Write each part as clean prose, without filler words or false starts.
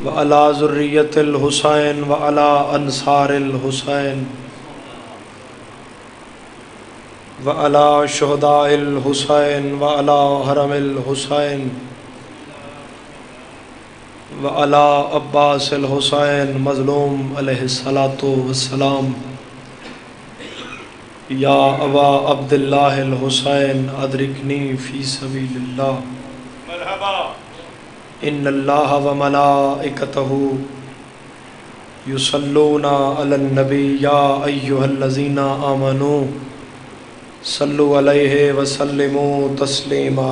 وعلى ذرية الحسين وعلى أنصار الحسين وعلى شهداء الحسين وعلى حرم الحسين وعلى عباس الحسين مظلوم علیہ الصلاۃ والسلام یا ابا عبد اللہ الحسین ادرکنی فی سبیل اللہ مرحبا ان اللہ وملائکتہ یصلون علی النبی یا ایھا الذین آمنوا صلوا علیہ وسلموا تسلیما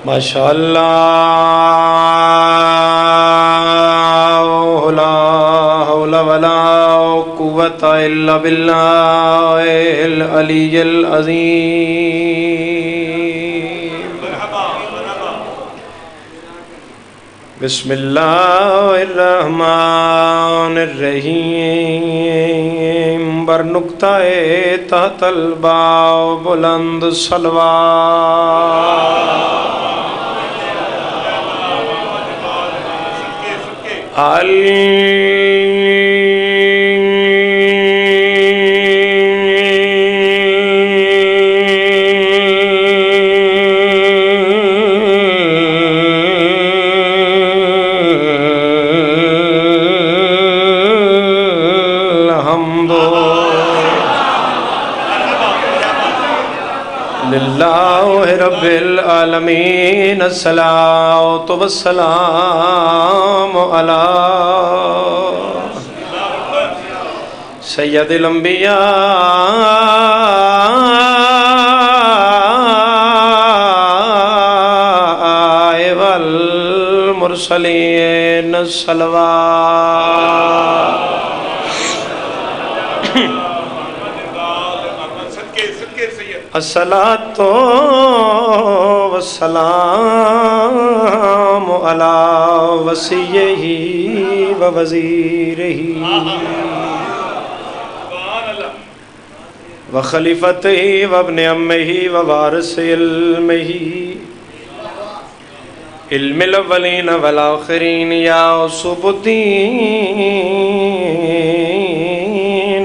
ماشاء اللہ لا حول ولا قوة الا باللہ العلی العظیم بسم اللہ الرحمن الرحیم بر نقطہ تحت الباب بلند صلوات رب العالمین الصلاۃ والسلام علی سید الانبیاء والمرسلین الصلوات الصلاۃ والسلام علی وصیہ ووزیرہ وخلیفتہ وابن عمہ ووارث علمہ علم الاولین والآخرین یعصب الدین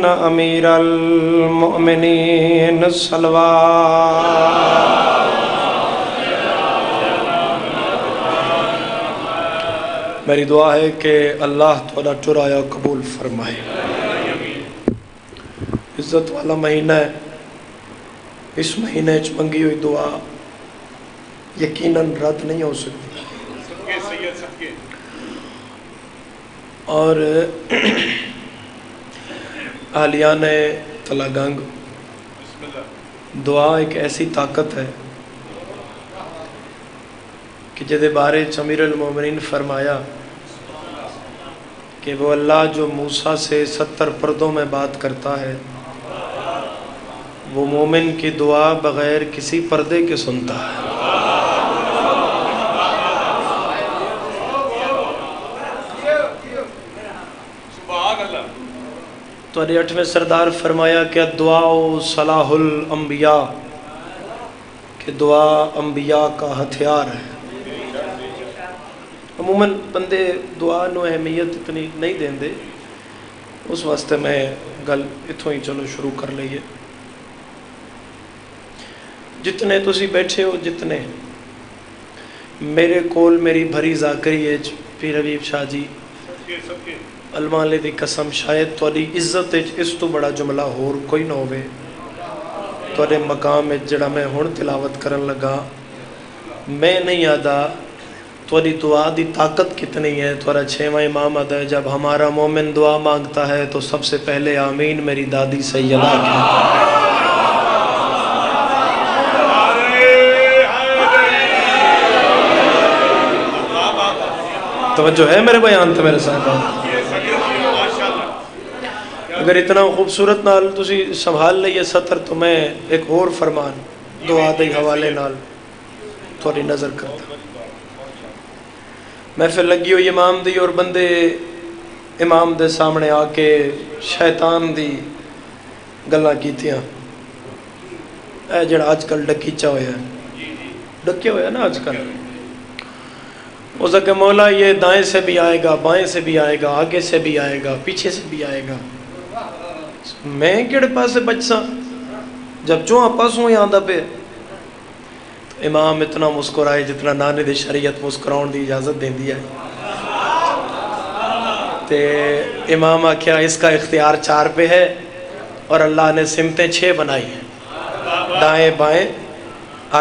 امیر المؤمنین صلوات میری دعا ہے کہ اللہ تعالیٰ ٹرایا قبول فرمائے عزت والا مہینہ ہے اس مہینے چ منگی ہوئی دعا یقیناً رد نہیں ہو سکتی اور اہلیان تلا گنگ دعا ایک ایسی طاقت ہے کہ جدے بارے امیر المومنین فرمایا کہ وہ اللہ جو موسیٰ سے 70 پردوں میں بات کرتا ہے وہ مومن کی دعا بغیر کسی پردے کے سنتا ہے تو 8ویں سردار فرمایا کہ دعا صلاح الانبیاء کہ دعا انبیاء کا ہتھیار ہے عموماً بندے دعا نو اہمیت اتنی نہیں دیں دے اس واسطے میں گل اتھوں ہی چلو شروع کر لئیے جتنے تسی بیٹھے ہو جتنے میرے کول میری بھری ذاکری ہے پیر حبیب شاہ جی المالے دی قسم شاید توڑی عزت اس تو بڑا جملہ ہور کوئی نہ ہوئے توڑے مقام جڑا میں ہون تلاوت کرن لگا میں نہیں آدھا توڑی دعا دی طاقت کتنی ہے توڑا 6واں امام آدھا ہے جب ہمارا مومن دعا مانگتا ہے تو سب سے پہلے آمین میری دادی سیدہ کی توجہ ہے میرے بیان تو میرے ساتھ اگر اتنا خوبصورت نال تسی سنبھال لئیے 70 تو میں ایک اور فرمان دعا دے حوالے نال تھوڑی نظر کرتا محفل لگی ہوئی امام دی اور بندے امام دے سامنے آ کے شیطان دی گلاں کیتیاں اے جڑا آج کل ڈکیچا ہویا ہے ڈکے ہوئے نا آج کل. اس کہ مولا یہ دائیں سے بھی آئے گا، بائیں سے بھی آئے گا، آگے سے بھی آئے گا، پیچھے سے بھی آئے گا، میں کہڑے پاسے بچ سا جب چوہاں پاسوں ہی آندا پہ. امام اتنا مسکرائے جتنا نانے دی شریعت مسکراؤن دی اجازت دین دیا ہے. تے امام آکھیا اس کا اختیار 4 پہ ہے اور اللہ نے سمتیں 6 بنائی ہیں، دائیں بائیں،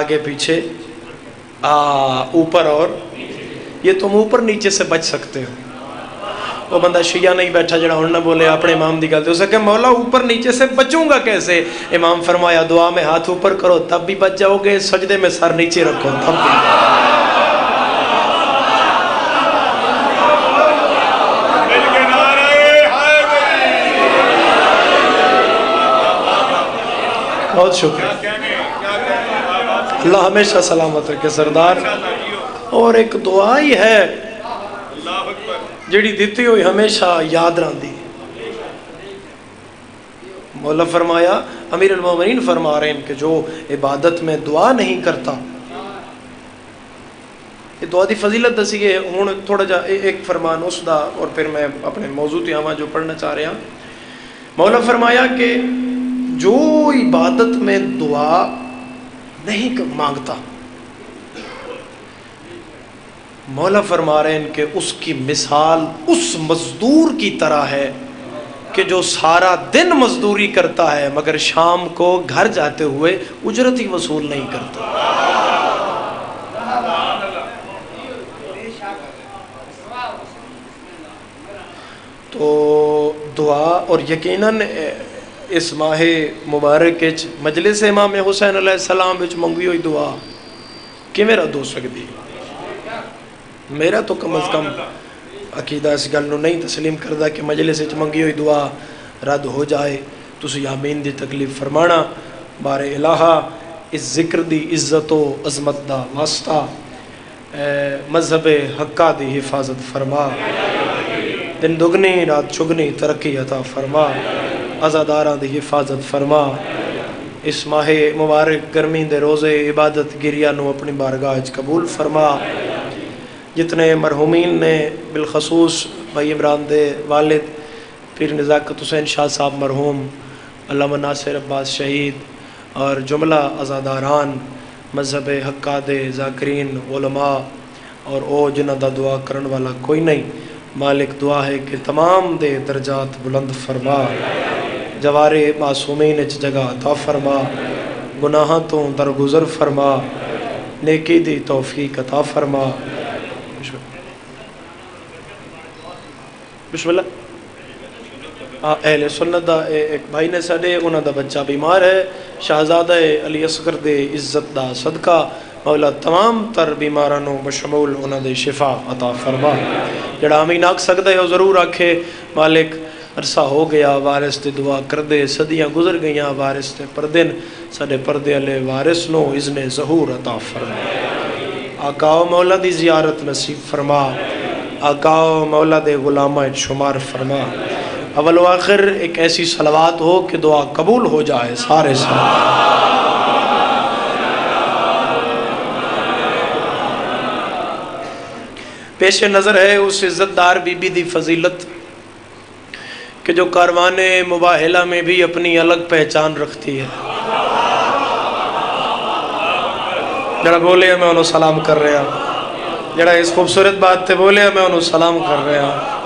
آگے پیچھے، اوپر اور یہ تم اوپر نیچے سے بچ سکتے ہو. وہ بندہ شیعہ نہیں بیٹھا جڑا ہن نہ بولے اپنے امام دی گل تے اس کہ مولا اوپر نیچے سے بچوں گا کیسے؟ امام فرمایا دعا میں ہاتھ اوپر کرو تب بھی بچ جاؤ گے، سجدے میں سر نیچے رکھو تب بھی. بہت شکریہ، اللہ ہمیشہ سلامت رکھے سردار. اور ایک دعا ہی ہے جڑی دیتی ہوئی ہمیشہ یاد رہندی. مولا فرمایا، امیر المومنین فرما رہے ہیں کہ جو عبادت میں دعا نہیں کرتا، یہ دعا دی فضیلت دسی ہے. ہوں تھوڑا جا ایک فرمان اس دا اور پھر میں اپنے موضوع تیاواں جو پڑھنا چاہ رہا ہوں. مولا فرمایا کہ جو عبادت میں دعا نہیں مانگتا، مولا فرما رہے ہیں کہ اس کی مثال اس مزدور کی طرح ہے کہ جو سارا دن مزدوری کرتا ہے مگر شام کو گھر جاتے ہوئے اجرت ہی وصول نہیں کرتا. تو دعا، اور یقیناً اس ماہ مبارک مجلس امام حسین علیہ السلام وچ منگی ہوئی دعا کیویں رد ہو سکتی؟ میرا تو کم از کم عقیدہ اس گل نو نہیں تسلیم کردا کہ مجلس وچ منگی ہوئی دعا رد ہو جائے. تسی آمین دی تکلیف فرمانا. بار الہا اس ذکر دی عزت و عظمت دا واسطہ مذہب حقہ دی حفاظت فرما، دن دگنی رات چگنی ترقی عطا فرما، عزاداراں دی حفاظت فرما. اس ماہ مبارک گرمی دے روزے عبادت گریہ نو اپنی بارگاہ وچ قبول فرما. جتنے مرحومین نے بالخصوص بھائی عمران دے والد پیر نزاکت حسین شاہ صاحب مرحوم، علامہ ناصر عباس شہید اور جملہ عزاداران مذہب حقہ دے ذاکرین علماء اور او جنہ دا دعا کرن والا کوئی نہیں، مالک دعا ہے کہ تمام دے درجات بلند فرما، جوارے معصومین اچ جگہ عطا فرما، گناہاں تو درگزر فرما، نیکی دی توفیق عطا فرما. بسم اللہ. اہل سنت دا ایک بھائی نے ساڈے انہاں دا بچہ بیمار ہے، شہزادہ علی اصغر دے عزت دا صدقہ مولا تمام تر بیماراں نو بشمول انہاں دے شفا عطا فرما. جڑا آمین آکھ سکدا ہے وہ ضرور آکھے. مالک عرصہ ہو گیا وارث تے دعا کر دے، صدیاں گزر گئیاں وارث تے پردن، ساڈے پردے والے وارث نو اذن ظہور عطا فرما. آقا و مولا دی زیارت نصیب فرما، آقا و مولا دے غلامہ شمار فرما. اول و آخر ایک ایسی صلوات ہو کہ دعا قبول ہو جائے سارے سارے. پیش نظر ہے اس عزت دار بی بی دی فضیلت کہ جو کاروان مباہلہ میں بھی اپنی الگ پہچان رکھتی ہے. جڑا بولے میں انہوں سلام کر رہا ہوں، جڑا اس خوبصورت بات تے بولے میں انہوں سلام کر رہا ہوں.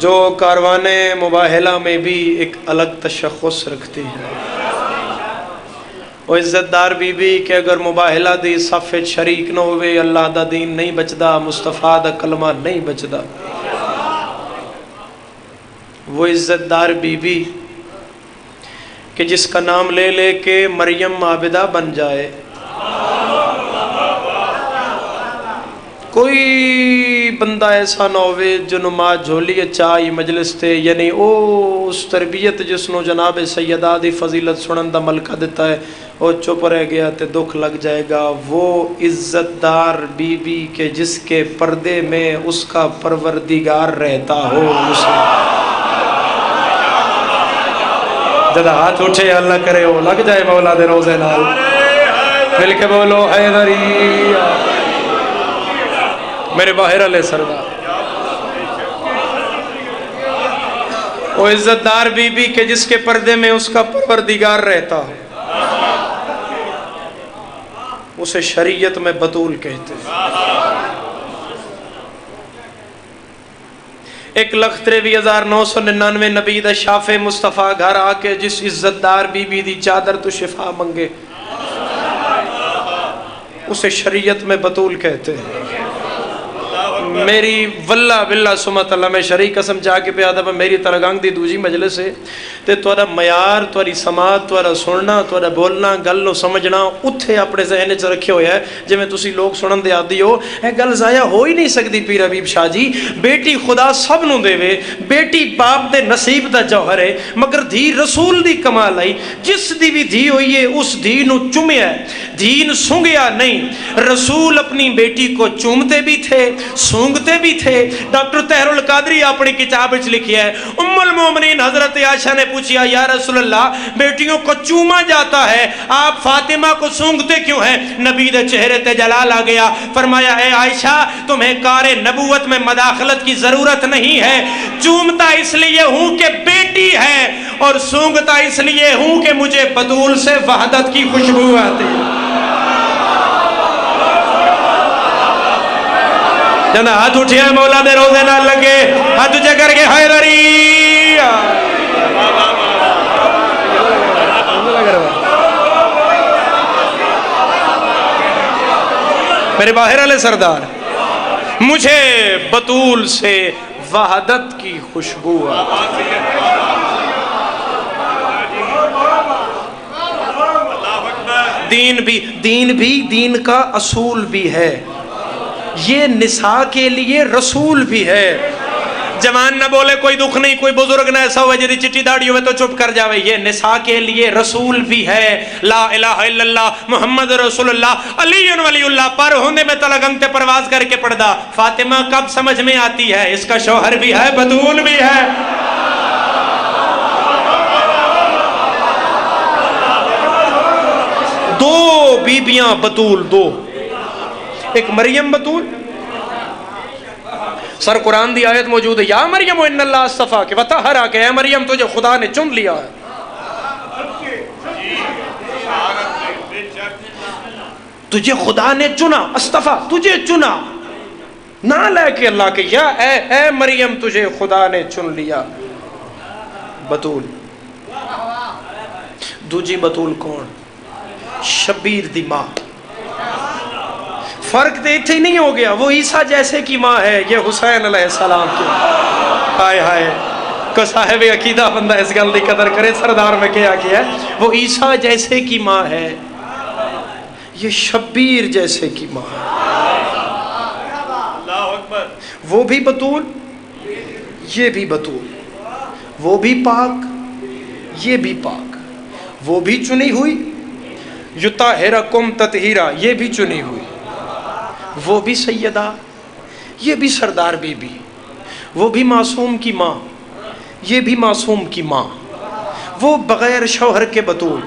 جو کاروان مباہلہ میں بھی ایک الگ تشخص رکھتی ہے، وہ عزت دار بی بی کہ اگر مباہلہ دی صف شریک نہ ہوئے اللہ دا دین نہیں بچدا، مصطفیٰ دا کلمہ نہیں بچدا. وہ عزت دار بی بی کہ جس کا نام لے لے کے مریم عابدہ بن جائے. کوئی بندہ ایسا نہ ہوئے جو نماز جھولی چاہی مجلس تے، یعنی او اس تربیت جس نو جناب سیدہ دی فضیلت سنن دا ملکہ دیتا ہے وہ چپ رہ گیا تے دکھ لگ جائے گا. وہ عزت دار بی بی کہ جس کے پردے میں اس کا پروردگار رہتا ہو. جدا ہاتھ اٹھے اللہ کرے وہ لگ جائے مولا دے روزے نال. مل کے بولو حیدری میرے باہر علیہ سردار وہ عزت دار بی بی کہ جس کے پردے میں اس کا پروردگار رہتا ہو اسے شریعت میں بطول کہتے ہیں 1,93,999 نبی دا شافع مصطفیٰ گھر آ کے جس عزت دار بی بی دی چادر تو شفا منگے اسے شریعت میں بطول کہتے ہیں میری واللہ باللہ سمت اللہ میں شریع قسم جا کے پہ آدھا میری ترگانگ دی دوجی مجلس ہے تے توڑا معیار توڑی سماعت توڑا سننا توڑا بولنا گل نو سمجھنا اتھے اپنے ذہن چ رکھے ہویا ہے جی میں تسی لوگ سنن دے آدھی ہو اے گل ضائع ہو ہی نہیں سکتی پیر حبیب شاہ جی بیٹی خدا سب نو دے وے بیٹی باپ دے نصیب دا جوہر ہے مگر دھی رسول دی کمال آئی جس دی بھی دھی ہوئی ہے اس دھی نو چومیا ہے دین سونگیا نہیں رسول اپنی بیٹی کو چومتے بھی تھے سونگتے بھی تھے ڈاکٹر طاہر القادری اپنی کتاب وچ لکھیا ہے ام المومنین حضرت عائشہ نے پوچھا یا رسول اللہ بیٹیوں کو چوما جاتا ہے آپ فاطمہ کو سونگتے کیوں ہیں نبی دے چہرے تے جلال آ گیا فرمایا اے عائشہ تمہیں کار نبوت میں مداخلت کی ضرورت نہیں ہے چومتا اس لیے ہوں کہ بیٹی ہے اور سونگتا اس لیے ہوں کہ مجھے بطول سے وحدت کی خوشبو آتی ہے جنا ہاتھ اٹھیا مولا دے روزے نہ لگے ہاتھ اچھا کر کے حیدری میرے باہر علیہ سردار مجھے بطول سے وحدت کی خوشبو دین کا اصول بھی ہے یہ نساء کے لیے رسول بھی ہے جوان نہ بولے کوئی دکھ نہیں کوئی بزرگ نہ ایسا ہوئے جدی چٹی داڑھی ہوئے تو چپ کر جاوے یہ نساء کے لیے رسول بھی ہے لا الہ الا اللہ محمد رسول اللہ علی ولی اللہ پر ہونے میں تلگنگتے پرواز کر کے پڑھدا فاطمہ کب سمجھ میں آتی ہے اس کا شوہر بھی ہے بطول بھی ہے دو بیبیاں بطول دو ایک مریم بطول سر قرآن دی آیت موجود ہے یا مریم ان اللہ اصطفیٰ کہ وطہرا کہ اے مریم تجھے خدا نے چن لیا ہے تجھے خدا نے چنا اصطفیٰ تجھے چنا نہ لے کے اللہ کے یا اے مریم تجھے خدا نے چن لیا بطول دوجی بطول کون شبیر دی ماں فرق دیتے ہی نہیں ہو گیا وہ عیسیٰ جیسے کی ماں ہے یہ حسین علیہ السلام کی ہائے ہائے کو صاحب عقیدہ بندہ اس گل دی قدر کرے سردار میں کیا ہے وہ عیسیٰ جیسے کی ماں ہے یہ شبیر جیسے کی ماں ہے وہ بھی بطول یہ بھی بطول وہ بھی پاک یہ بھی پاک وہ بھی چنی ہوئی یطہرکم تطہیرا یہ بھی چنی ہوئی وہ بھی سیدہ یہ بھی سردار بی بی وہ بھی معصوم کی ماں یہ بھی معصوم کی ماں وہ بغیر شوہر کے بطول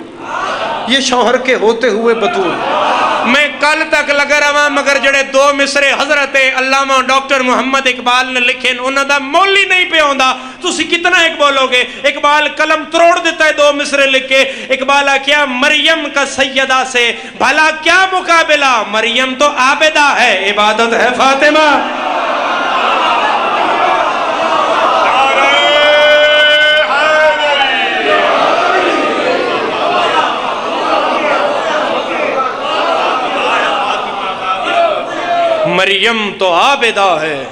یہ شوہر کے ہوتے ہوئے بطول میں کل تک لگا رہا مگر جڑے دو مصرے حضرت علامہ ڈاکٹر محمد اقبال نے لکھے انہوں دا مول ہی نہیں پہ ہوندا تسی کتنا ایک بولو گے اقبال قلم تروڑ دیتا ہے دو مصرے لکھ کے اقبال کیا مریم کا سیدہ سے بھلا کیا مقابلہ مریم تو عابدہ ہے عبادت ہے فاطمہ مریم تو عابدہ ہے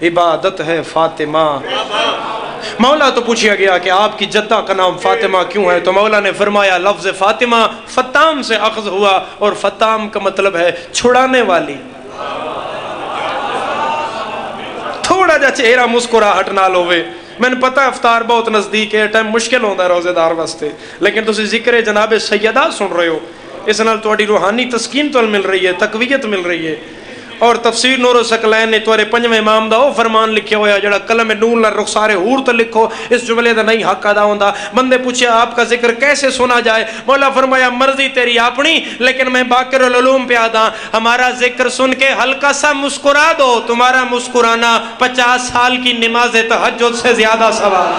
عبادت ہے فاطمہ مولا تو پوچھا گیا کہ آپ کی جدہ کا نام فاطمہ کیوں ہے تو مولا نے فرمایا لفظ فاطمہ فتام سے اخذ ہوا اور فتام کا مطلب ہے چھڑانے والی تھوڑا جا چہرہ مسکراہٹ نہ لوے میں نے پتا افطار بہت نزدیک ہے ٹائم مشکل ہوتا ہے روزے دار واسطے لیکن تسی ذکر جناب سیدہ سن رہے ہو اس نال تواڈی روحانی تسکین تو مل رہی ہے تقویت مل رہی ہے اور تفسیر نور الثقلین نے تورے پنجویں امام دا او فرمان لکھیا ہویا جڑا قلم نور نال رخسار حور تے لکھو، اس جملے دا نہیں حق ادا ہوندا۔ بندے پوچھے آپ کا ذکر کیسے سنا جائے؟ مولا فرمایا مرضی تیری اپنی، لیکن میں باقر العلوم پہ آدا، ہمارا ذکر سن کے ہلکا سا مسکرا دو، تمہارا مسکرانا 50 سال کی نماز تہجد سے زیادہ ثواب۔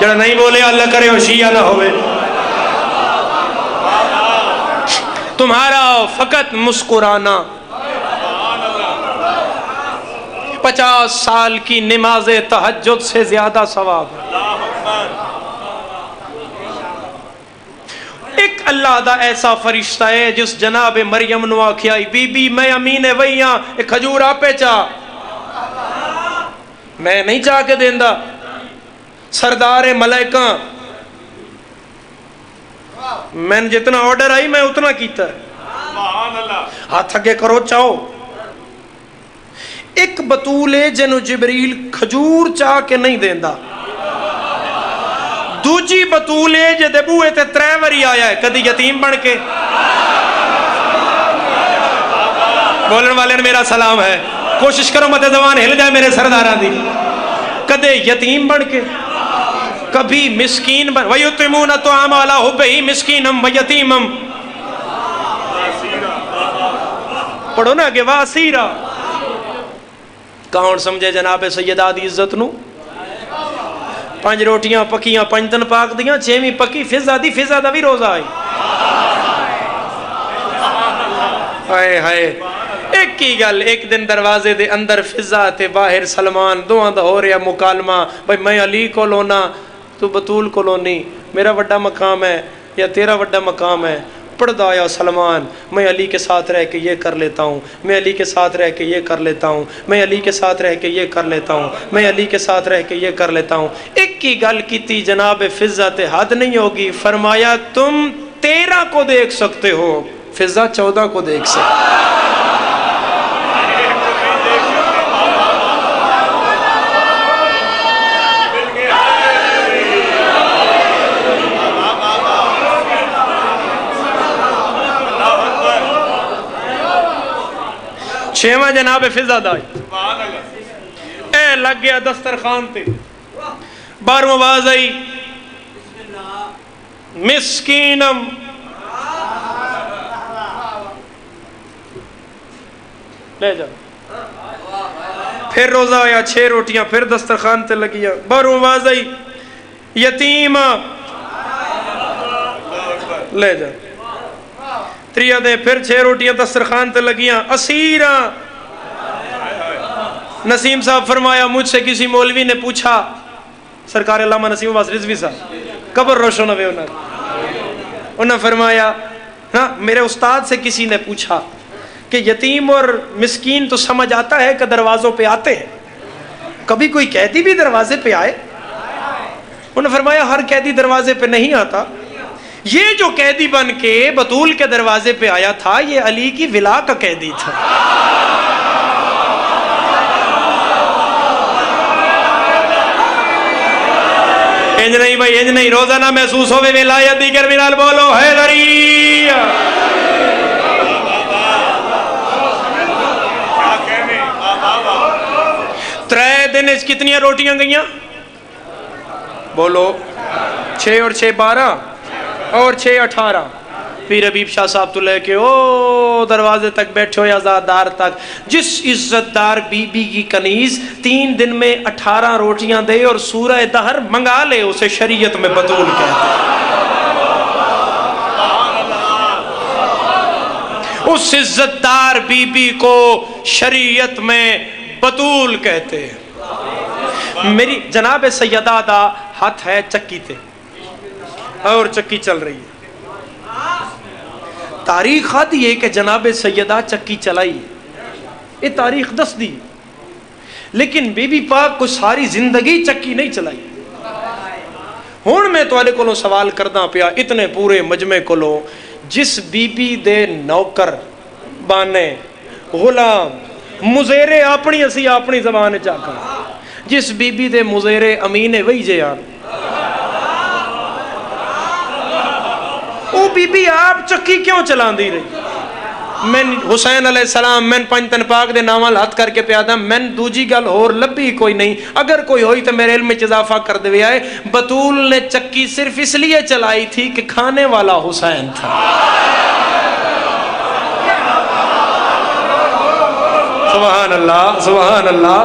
جڑا نہیں بولے اللہ کرے وہ شیعہ نہ ہوئے۔ تمہارا فقط مسکرانا 50 سال کی نماز تہجد سے زیادہ ثواب ہے۔ ایک اللہ دا ایسا فرشتہ ہے جس جناب مریم نو آکھیا بی بی میں امین وہی ہاں، ایک کھجور آپے چاہ، میں نہیں چاہ کے دیندہ، سردار ملائکہ میں نے جتنا آرڈر آئی میں اتنا کیتا ہے، ہاتھ اگے کرو چاہو۔ ایک بطولے جنو جبریل کھجور چاہ کے نہیں دیندہ، دوجی بطولے جدے بوئے تے 3 وری آیا ہے، کدی یتیم بن کے، بولن والے نے میرا سلام ہے، کوشش کرو مت زبان ہل جائے میرے سرداران دی، کدے یتیم بن کے، کبھی مسکین بن، وَيُطْعِمُونَ الطَّعَامَ عَلَىٰ حُبِّهِ مِسْكِينًا وَيَتِيمًا، پڑھو نا کہ واسیرا، کون سمجھے جناب سیدہ دی عزت نو؟ 5 روٹیاں پکیاں 5 دن پاک دیاں، 6ویں پکی فضا دی، فضا دا بھی روزہ آئی، ہائے ہائے۔ ایک کی گل، ایک دن دروازے دے اندر فضا تے باہر سلمان، دوہاں دا ہو رہا مکالمہ، بھئی میں علی کو لونا تو بطول کو لونی، میرا وڈا مقام ہے یا تیرا وڈا مقام ہے؟ پڑھ آیا سلمان میں علی کے ساتھ رہ کے یہ کر لیتا ہوں، میں علی کے ساتھ رہ کے یہ کر لیتا ہوں، میں علی کے ساتھ رہ کے یہ کر لیتا ہوں، میں علی کے ساتھ رہ کے یہ کر لیتا ہوں۔ ایک کی گل کیتی جناب فضا تے حد نہیں ہوگی، فرمایا تم 13 کو دیکھ سکتے ہو، فضا 14 کو دیکھ سکتے۔ چھواں جناب فضا دائی اے لگ گیا دسترخوان تے، 12واں آواز آئی مسکینم، لے جا، پھر روزہ آیا 6 روٹیاں پھر دسترخوان تے لگیا، 12واں آواز آئی یتیم، لے جا، 3 دے پھر 6 روٹیاں دسترخوان تے لگیاں، اسیراں۔ نسیم صاحب فرمایا مجھ سے کسی مولوی نے پوچھا، سرکار علامہ نسیم عباس رضوی صاحب قبر روشن ہوئے انہوں نے فرمایا میرے استاد سے کسی نے پوچھا کہ یتیم اور مسکین تو سمجھ آتا ہے کہ دروازوں پہ آتے ہیں، کبھی کوئی قیدی بھی دروازے پہ آئے؟ انہوں نے فرمایا ہر قیدی دروازے پہ نہیں آتا، یہ جو قیدی بن کے بطول کے دروازے پہ آیا تھا یہ علی کی ولا کا قیدی تھا۔ انج نہیں بھائی، انج نہیں، روزہ نہ محسوس ہوئے ولایت دیگر منال بولو حیدری۔ 3 دن اس کتنی روٹیاں گئیاں؟ بولو 6 اور 6 12 اور 6 18۔ پیر حبیب شاہ صاحب تو لے کے او دروازے تک بیٹھے ہوئے آزادار تک، جس عزت دار بی بی کی کنیز 3 دن میں 18 روٹیاں دے اور سورہ دہر منگا لے، اسے شریعت میں بطول کہتے ہیں۔ اس عزت دار بی بی کو شریعت میں بطول کہتے ہیں۔ میری جناب سیدہ دا ہاتھ ہے چکی تے اور چکی چل رہی ہے، تاریخ آتی ہے کہ جناب سیدہ چکی چلائی، یہ تاریخ دس دی، لیکن بی بی پاک کو ساری زندگی چکی نہیں چلائی۔ ہون میں تو کو سوال کردہ پیا اتنے پورے مجمع کو لو، جس بی بی دے نوکر بانے غلام مزیرے اپنی اسی اپنی زبان چاکا، جس بی بی دے مزیرے امین وہی جے یار، او بی بی آپ چکی کیوں چلان دی رہی؟ میں حسین علیہ السلام میں پنجتن پاک دے ناوال ہاتھ کر کے پیادا میں دوجی گل اور لبھی کوئی نہیں، اگر کوئی ہوئی تو میرے علم میں اضافہ کر دے آئے، بطول نے چکی صرف اس لیے چلائی تھی کہ کھانے والا حسین تھا۔ سبحان اللہ سبحان اللہ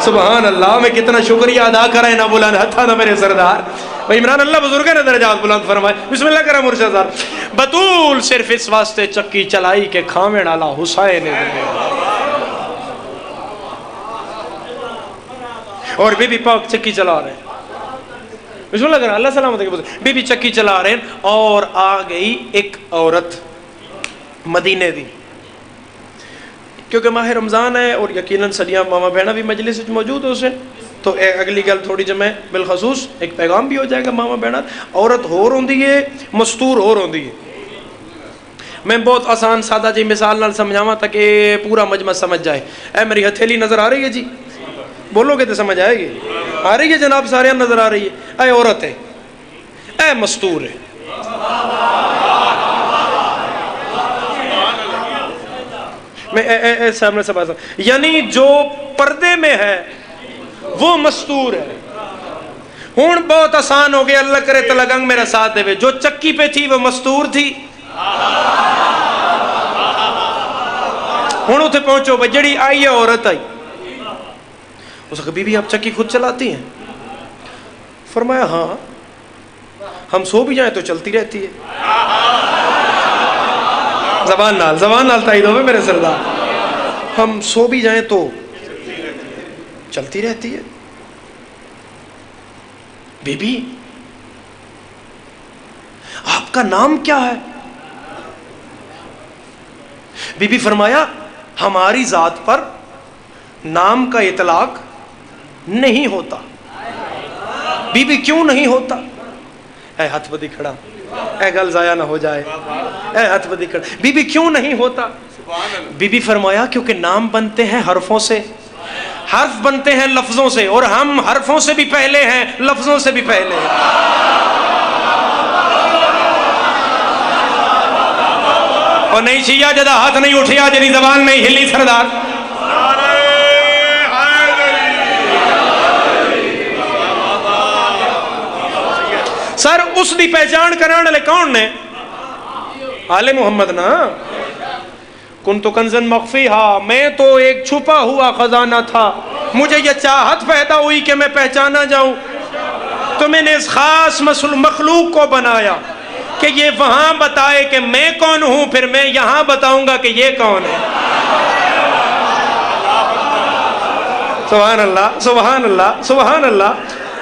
سبحان اللہ، میں کتنا شکریہ ادا کرائے نہ بلند ہتھا نہ میرے سردار عمران، اللہ بزرگ نے درجات بلند فرمائے، بسم اللہ کرم مرشد صاحب۔ بطول صرف اس واسطے چکی چلائی کہ کھاویں والا حسین ہے، اور بی بی پاک چکی چلا رہے ہیں، بسم اللہ کرم، اللہ سلامت کے بزرگ، بی بی چکی چلا رہے ہیں، اور آ گئی ایک عورت مدینے دی، کیونکہ ماہ رمضان ہے اور یقیناً سلیاں ماما بہنہ بھی مجلس میں موجود ہو سن، تو اگلی گل تھوڑی جی میں بالخصوص ایک پیغام بھی ہو جائے گا ماما بہنہ، عورت ہور ہوندی ہے مستور ہور ہوندی ہے۔ میں بہت آسان سادہ جی مثال نال سمجھاواں تاکہ پورا مجمع سمجھ جائے۔ اے میری ہتھیلی نظر آ رہی ہے جی؟ بولو گے تو سمجھ آئے گی؟ آ رہی ہے جناب؟ سارے نظر آ رہی ہے؟ اے عورت ہے، اے مستور ہے، میں سامنے سے بات، یعنی جو پردے میں ہے وہ مستور ہے۔ ہون بہت آسان ہو گیا، اللہ کرے تلگنگ میرا ساتھ دے، جو چکی پہ تھی وہ مستور تھی، ہون اتھے پہنچو بھائی جڑی آئی ہے عورت آئی، اس کو بی بی آپ چکی خود چلاتی ہیں؟ فرمایا ہاں، ہم سو بھی جائیں تو چلتی رہتی ہے۔ زبان نال تائید ہوئے میرے سردار، ہم سو بھی جائیں تو چلتی رہتی ہے۔ بی بی آپ کا نام کیا ہے؟ بی بی فرمایا ہماری ذات پر نام کا اطلاق نہیں ہوتا۔ بی بی کیوں نہیں ہوتا؟ اے ہاتھ بدی کھڑا، اے گل ضائع نہ ہو جائے، اے ہاتھ بدی کھڑا، بی بی کیوں نہیں ہوتا؟ بی بی فرمایا کیونکہ نام بنتے ہیں حرفوں سے، حرف بنتے ہیں لفظوں سے، اور ہم حرفوں سے بھی پہلے ہیں، لفظوں سے بھی پہلے ہیں۔ اور نہیں شیعہ جدا ہاتھ نہیں اٹھیا جنی زبان نہیں ہلی سردار۔ سر اس دی پہچان کرانے لے کون نے؟ آل محمد نا۔ کنت کنزن مخفی، ہاں میں تو ایک چھپا ہوا خزانہ تھا، مجھے یہ چاہت پیدا ہوئی کہ میں پہچانا جاؤں، تو میں نے اس خاص مخلوق کو بنایا کہ یہ وہاں بتائے کہ میں کون ہوں، پھر میں یہاں بتاؤں گا کہ یہ کون ہے۔ سبحان اللہ سبحان اللہ سبحان اللہ۔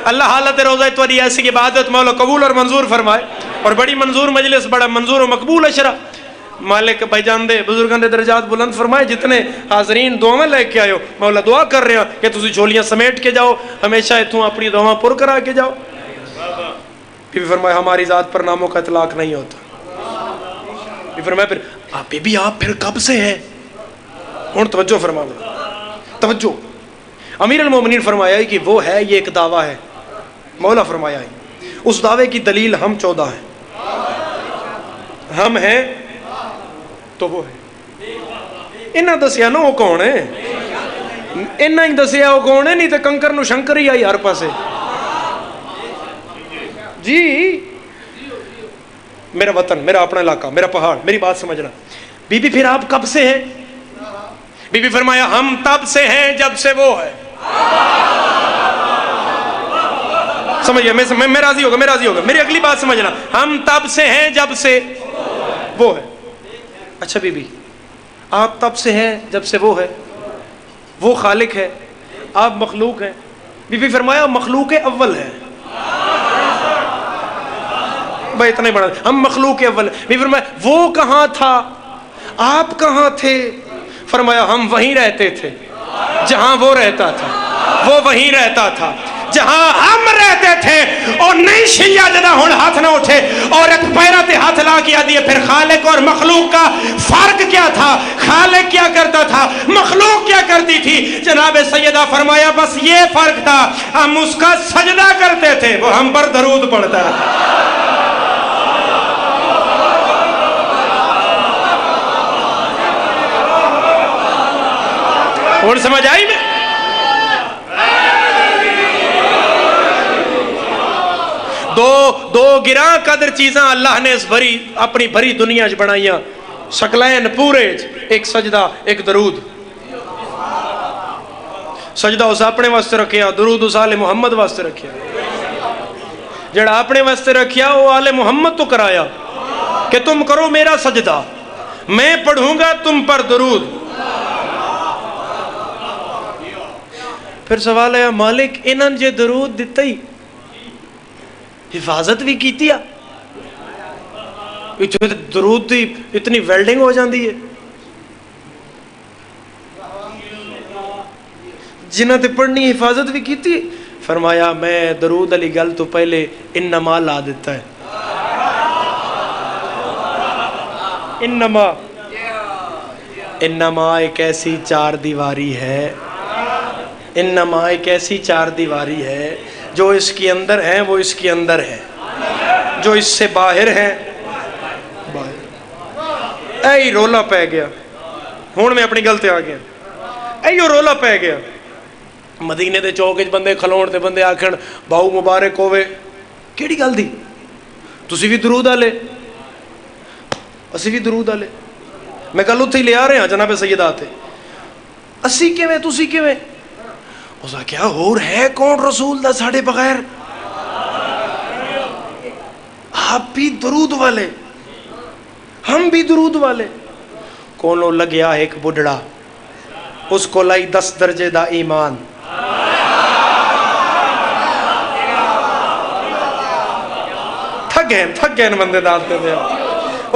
اللہ حالت روزہ توری ایسی عبادت مولا قبول اور منظور فرمائے، اور بڑی منظور مجلس، بڑا منظور و مقبول اشرا، مالک بھائی جان دے بزرگان دے درجات بلند فرمائے۔ جتنے حاضرین دعایں لے کے آئے ہو، مولا دعا کر رہے ہیں کہ تسی جھولیاں سمیٹ کے جاؤ، ہمیشہ اتوں اپنی دعایں پر کرا کے جاؤ۔ بی بی فرمایا ہماری ذات پر ناموں کا اطلاق نہیں ہوتا۔ بی فرمایا پھر آپ بی بی آپ پھر کب سے ہیں؟ ہن توجہ فرما لو، توجہ۔ امیر المومنین فرمایا کہ وہ ہے، یہ ایک دعویٰ ہے، مولا فرمایا ہے اس دعوے کی دلیل ہم 14 ہیں، ہم ہیں تو وہ ہے۔ انہاں دسیا نا وہ کون ہے، انہاں ہی دسیا وہ کون ہے، نہیں تو کنکر نو شنکر ہی آئی ہر پاسے جی۔ میرا وطن، میرا اپنا علاقہ، میرا پہاڑ، میری بات سمجھنا۔ بی بی پھر آپ کب سے ہیں؟ بی بی فرمایا ہم تب سے ہیں جب سے وہ ہے۔ سمجھئے، میں راضی ہوگا، میں راضی ہوگا، میری اگلی بات سمجھنا، ہم تب سے ہیں جب سے وہ ہے۔ اچھا بی بی آپ تب سے ہیں جب سے وہ ہے، وہ خالق ہے، آپ مخلوق ہیں۔ بی بی فرمایا مخلوق اول ہے، بھائی اتنا ہی بڑا، ہم مخلوق اول ہیں۔ بی بی فرمایا وہ کہاں تھا، آپ کہاں تھے؟ فرمایا ہم وہیں رہتے تھے جہاں وہ رہتا تھا، وہ وہیں رہتا تھا جہاں ہم رہتے تھے۔ اور نہیں شیعہ جدا ہن ہاتھ نہ اٹھے اور ایک پیرا تے ہاتھ لا کیا دیے، پھر خالق اور مخلوق کا فرق کیا تھا؟ خالق کیا کرتا تھا، مخلوق کیا کرتی تھی؟ جناب سیدہ فرمایا بس یہ فرق تھا، ہم اس کا سجدہ کرتے تھے، وہ ہم پر درود پڑھتا تھا۔ ہن سمجھ آئی میں؟ دو گراں قدر چیزاں اللہ نے اس بھری اپنی بھری دنیا چ بنائیاں، شکلین پورے ایک سجدہ ایک درود. سجدہ اس اپنے واسطے رکھیا، درود اس آل محمد واسطے رکھیا. جڑا اپنے واسطے رکھیا وہ آل محمد تو کرایا کہ تم کرو میرا سجدہ، میں پڑھوں گا تم پر درود. پھر سوال ہے مالک انہاں جے درود دیتا ہی حفاظت بھی کیتی ہے، درود دی اتنی ویلڈنگ ہو جاندی ہے. جنہ تے پڑھنی حفاظت بھی کیتی. فرمایا میں درود علی گل تو پہلے انما لا دیتا ہے. انما ایک ایسی چار دیواری ہے، انما ایک ایسی چار دیواری ہے جو اس کے اندر ہے وہ اس کے اندر ہے، جو اس سے باہر ہے باہر. اے رولا پہ گیا، ہون میں اپنی غلطی آ گیا. اے رولا پہ گیا. مدینے دے چوک وچ بندے کھلون تے بندے آکھن باؤ مبارک ہوے، کیڑی گل دی؟ تسی بھی درود والے اسی بھی درود والے. میں گل اتھے ہی لے آ رہے ہاں جناب سیدہ تے. اسی کیویں تسی کیویں؟ اس کا کیا اور ہے کون رسول دا ساڑھے بغیر؟ آپ بھی درود والے، ہم بھی درود والے. کونوں لگیا ایک بڈڑا، اس کو لائی 10 درجے دا ایمان. تھک گئے بندے داد دے.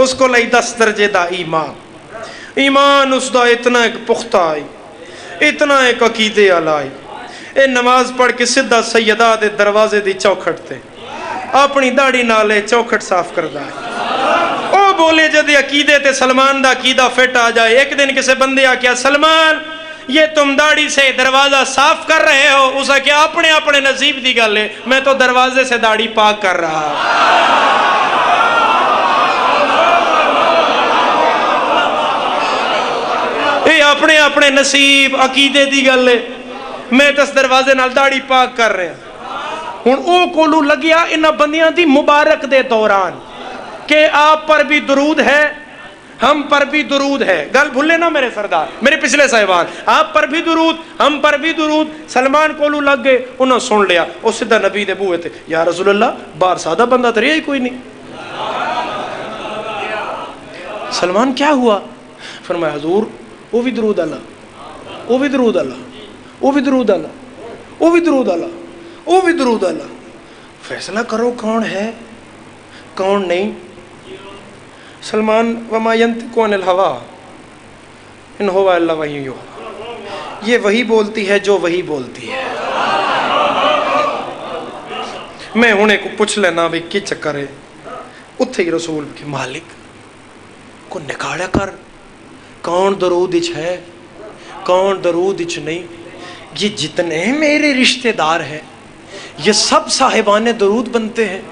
اس کو لائی 10 درجے دا ایمان. ایمان اس دا اتنا ایک پختہ آئی، اتنا ایک عقیدے آلائی. اے نماز پڑھ کے سدھا سیدہ دے دروازے دی چوکھٹ تے اپنی داڑھی نالے چوکھٹ صاف کر دا ہے. او بولے جدی عقیدے تے سلمان دا عقیدہ فٹ آ جائے. ایک دن کسے بندے آ کیا سلمان یہ تم داڑھی سے دروازہ صاف کر رہے ہو؟ اسے کیا اپنے اپنے نصیب دی گل ہے، میں تو دروازے سے داڑھی پاک کر رہا. یہ اپنے اپنے نصیب عقیدے دی گل ہے، میں تو اس دروازے نال داڑھی پاک کر رہا. ہن او کولو لگیا انہاں بندیاں دی مبارک دے دوران کہ آپ پر بھی درود ہے ہم پر بھی درود ہے. گل بھولے نا میرے سردار، میرے پچھلے صاحبان، آپ پر بھی درود ہم پر بھی درود. سلمان کولو لگ گئے، انہوں سن لیا. وہ سیدھا نبی دے بوئے تھے، یا رسول اللہ باہر سادہ بندہ تو رہا ہی کوئی نہیں. سلمان کیا ہوا؟ فرمایا حضور وہ بھی درود اللہ، وہ بھی درود اللہ، وہ بھی درود اللہ، وہ بھی درود اللہ، وہ بھی درود اللہ. فیصلہ کرو کون ہے کون نہیں. سلمان وما ينطق عن الهوى ان هو الا وحی یوحی، یہ وہی بولتی ہے جو وہی بولتی ہے. میں انہیں کو پوچھ لینا بھی کی چکر ہے. اتھے ہی رسول کے مالک کو نکاڑا کر کون درود اچ ہے کون درود اچ نہیں. یہ جتنے میرے رشتہ دار ہیں یہ سب صاحبان درود بنتے ہیں.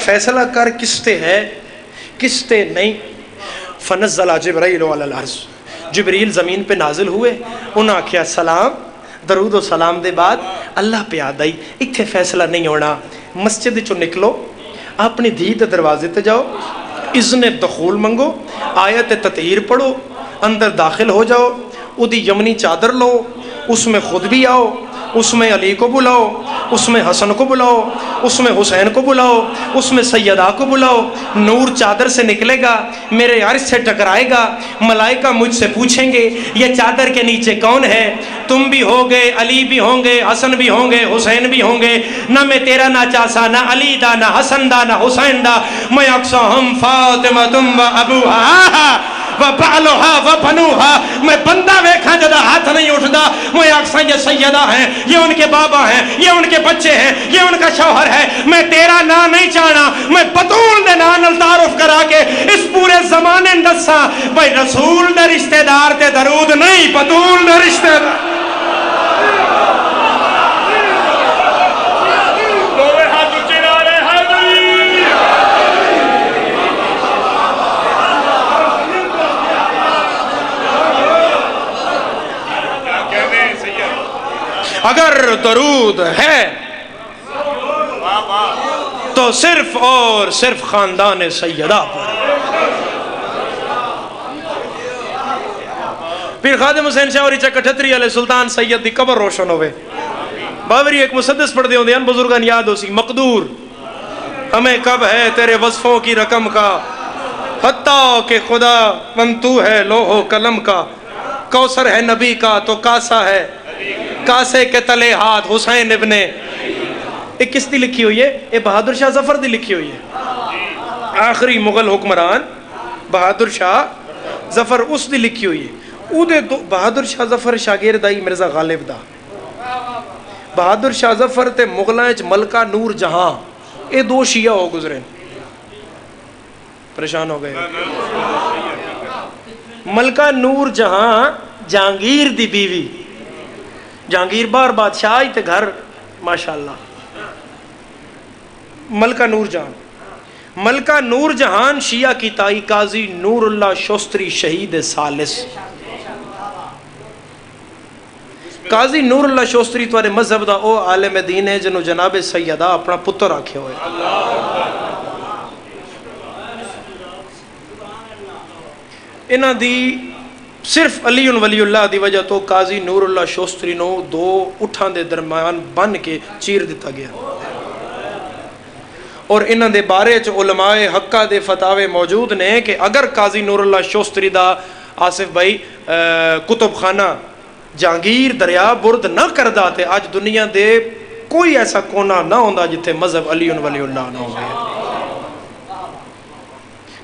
فیصلہ کر کس تے ہے کس تے نہیں. فنزل جبرائیل علی العرش، جبریل زمین پہ نازل ہوئے. انہاں کیا سلام درود و سلام دے بعد اللہ پہ یاد آئی اتھے فیصلہ نہیں ہونا. مسجد چو نکلو، اپنی دھی دے دروازے تے جاؤ، اذن دخول منگو، آیت تطہیر پڑھو، اندر داخل ہو جاؤ. ادھی یمنی چادر لو، اس میں خود بھی آؤ، اس میں علی کو بلاؤ، اس میں حسن کو بلاؤ، اس میں حسین کو بلاؤ، اس میں سیدہ کو بلاؤ. نور چادر سے نکلے گا، میرے عرش سے ٹکرائے گا. ملائکہ مجھ سے پوچھیں گے یہ چادر کے نیچے کون ہے؟ تم بھی ہوگے، علی بھی ہوں گے، حسن بھی ہوں گے، حسین بھی ہوں گے. نہ میں تیرا نہ چاسا، نہ علی دا، نہ حسن دا، نہ حسین دا. میں اقصا ہم فاطمہ تم و ابوہا وَبَعْلُهَا وَبَنُوهَا. میں بندہ ویکھاں جدا ہاتھ نہیں اٹھدا. میں آکساں یہ سیدہ ہیں، یہ ان کے بابا ہیں، یہ ان کے بچے ہیں، یہ ان کا شوہر ہے. میں تیرا نام نہیں چاہنا، میں بطول دے نام نال تعارف کرا کے اس پورے زمانے دساں بھائی رسول دے رشتہ دار تے درود نہیں، بطول دے رشتہ دار. اگر درود ہے تو صرف اور صرف خاندان سیدہ پر۔ پھر خادم حسین شاہ اوری چک 38 علیہ سلطان سید دی قبر روشن ہوئے۔ باوری ایک مسدس پڑھ دے ہوندے ہیں بزرگان یاد ہو سی، مقدور ہمیں کب ہے تیرے وصفوں کی رقم کا، حتیٰ کہ خدا منتو ہے لوح و قلم کا، کوثر ہے نبی کا تو کاسا ہے، کاسے کے تلے ہاتھ حسین ابن۔ ایک کس دی لکھی ہوئی ہے؟ یہ بہادر شاہ ظفر دی لکھی ہوئی ہے، آخری مغل حکمران بہادر شاہ ظفر اس دی لکھی ہوئی ہے۔ اودے بہادر شاہ ظفر شاگرد آئی مرزا غالب دا، بہادر شاہ ظفر تے مغلائیں ملکہ نور جہاں، اے دو شیعہ ہو گزرے، پریشان ہو گئے۔ ملکہ نور جہاں جہانگیر دی بیوی، جہانگیر بار بادشاہ تے گھر ماشاءاللہ، ملکہ نور جہاں، ملکہ نور جہان شیعہ کی تائی قاضی نور اللہ شوستری شہید سالس۔ قاضی نور اللہ شوستری توارے مذہب دا او عالم دین ہے جنہوں جناب سیدہ اپنا پتر آکھے ہوئے۔ انہاں دی صرف علی ولی اللہ دی وجہ تو قاضی نور اللہ شوستری نو دو اٹھاں دے درمیان بن کے چیر دیتا گیا، اور انہاں دے بارے چ علماء حقہ دے فتاوے موجود نے کہ اگر قاضی نور اللہ شوستری دا آصف بھائی کتب خانہ جہانگیر دریا برد نہ کر داتے، آج دنیا دے کوئی ایسا کونا نہ ہوندا جتھے مذہب علی ولی اللہ نہ ہوئے۔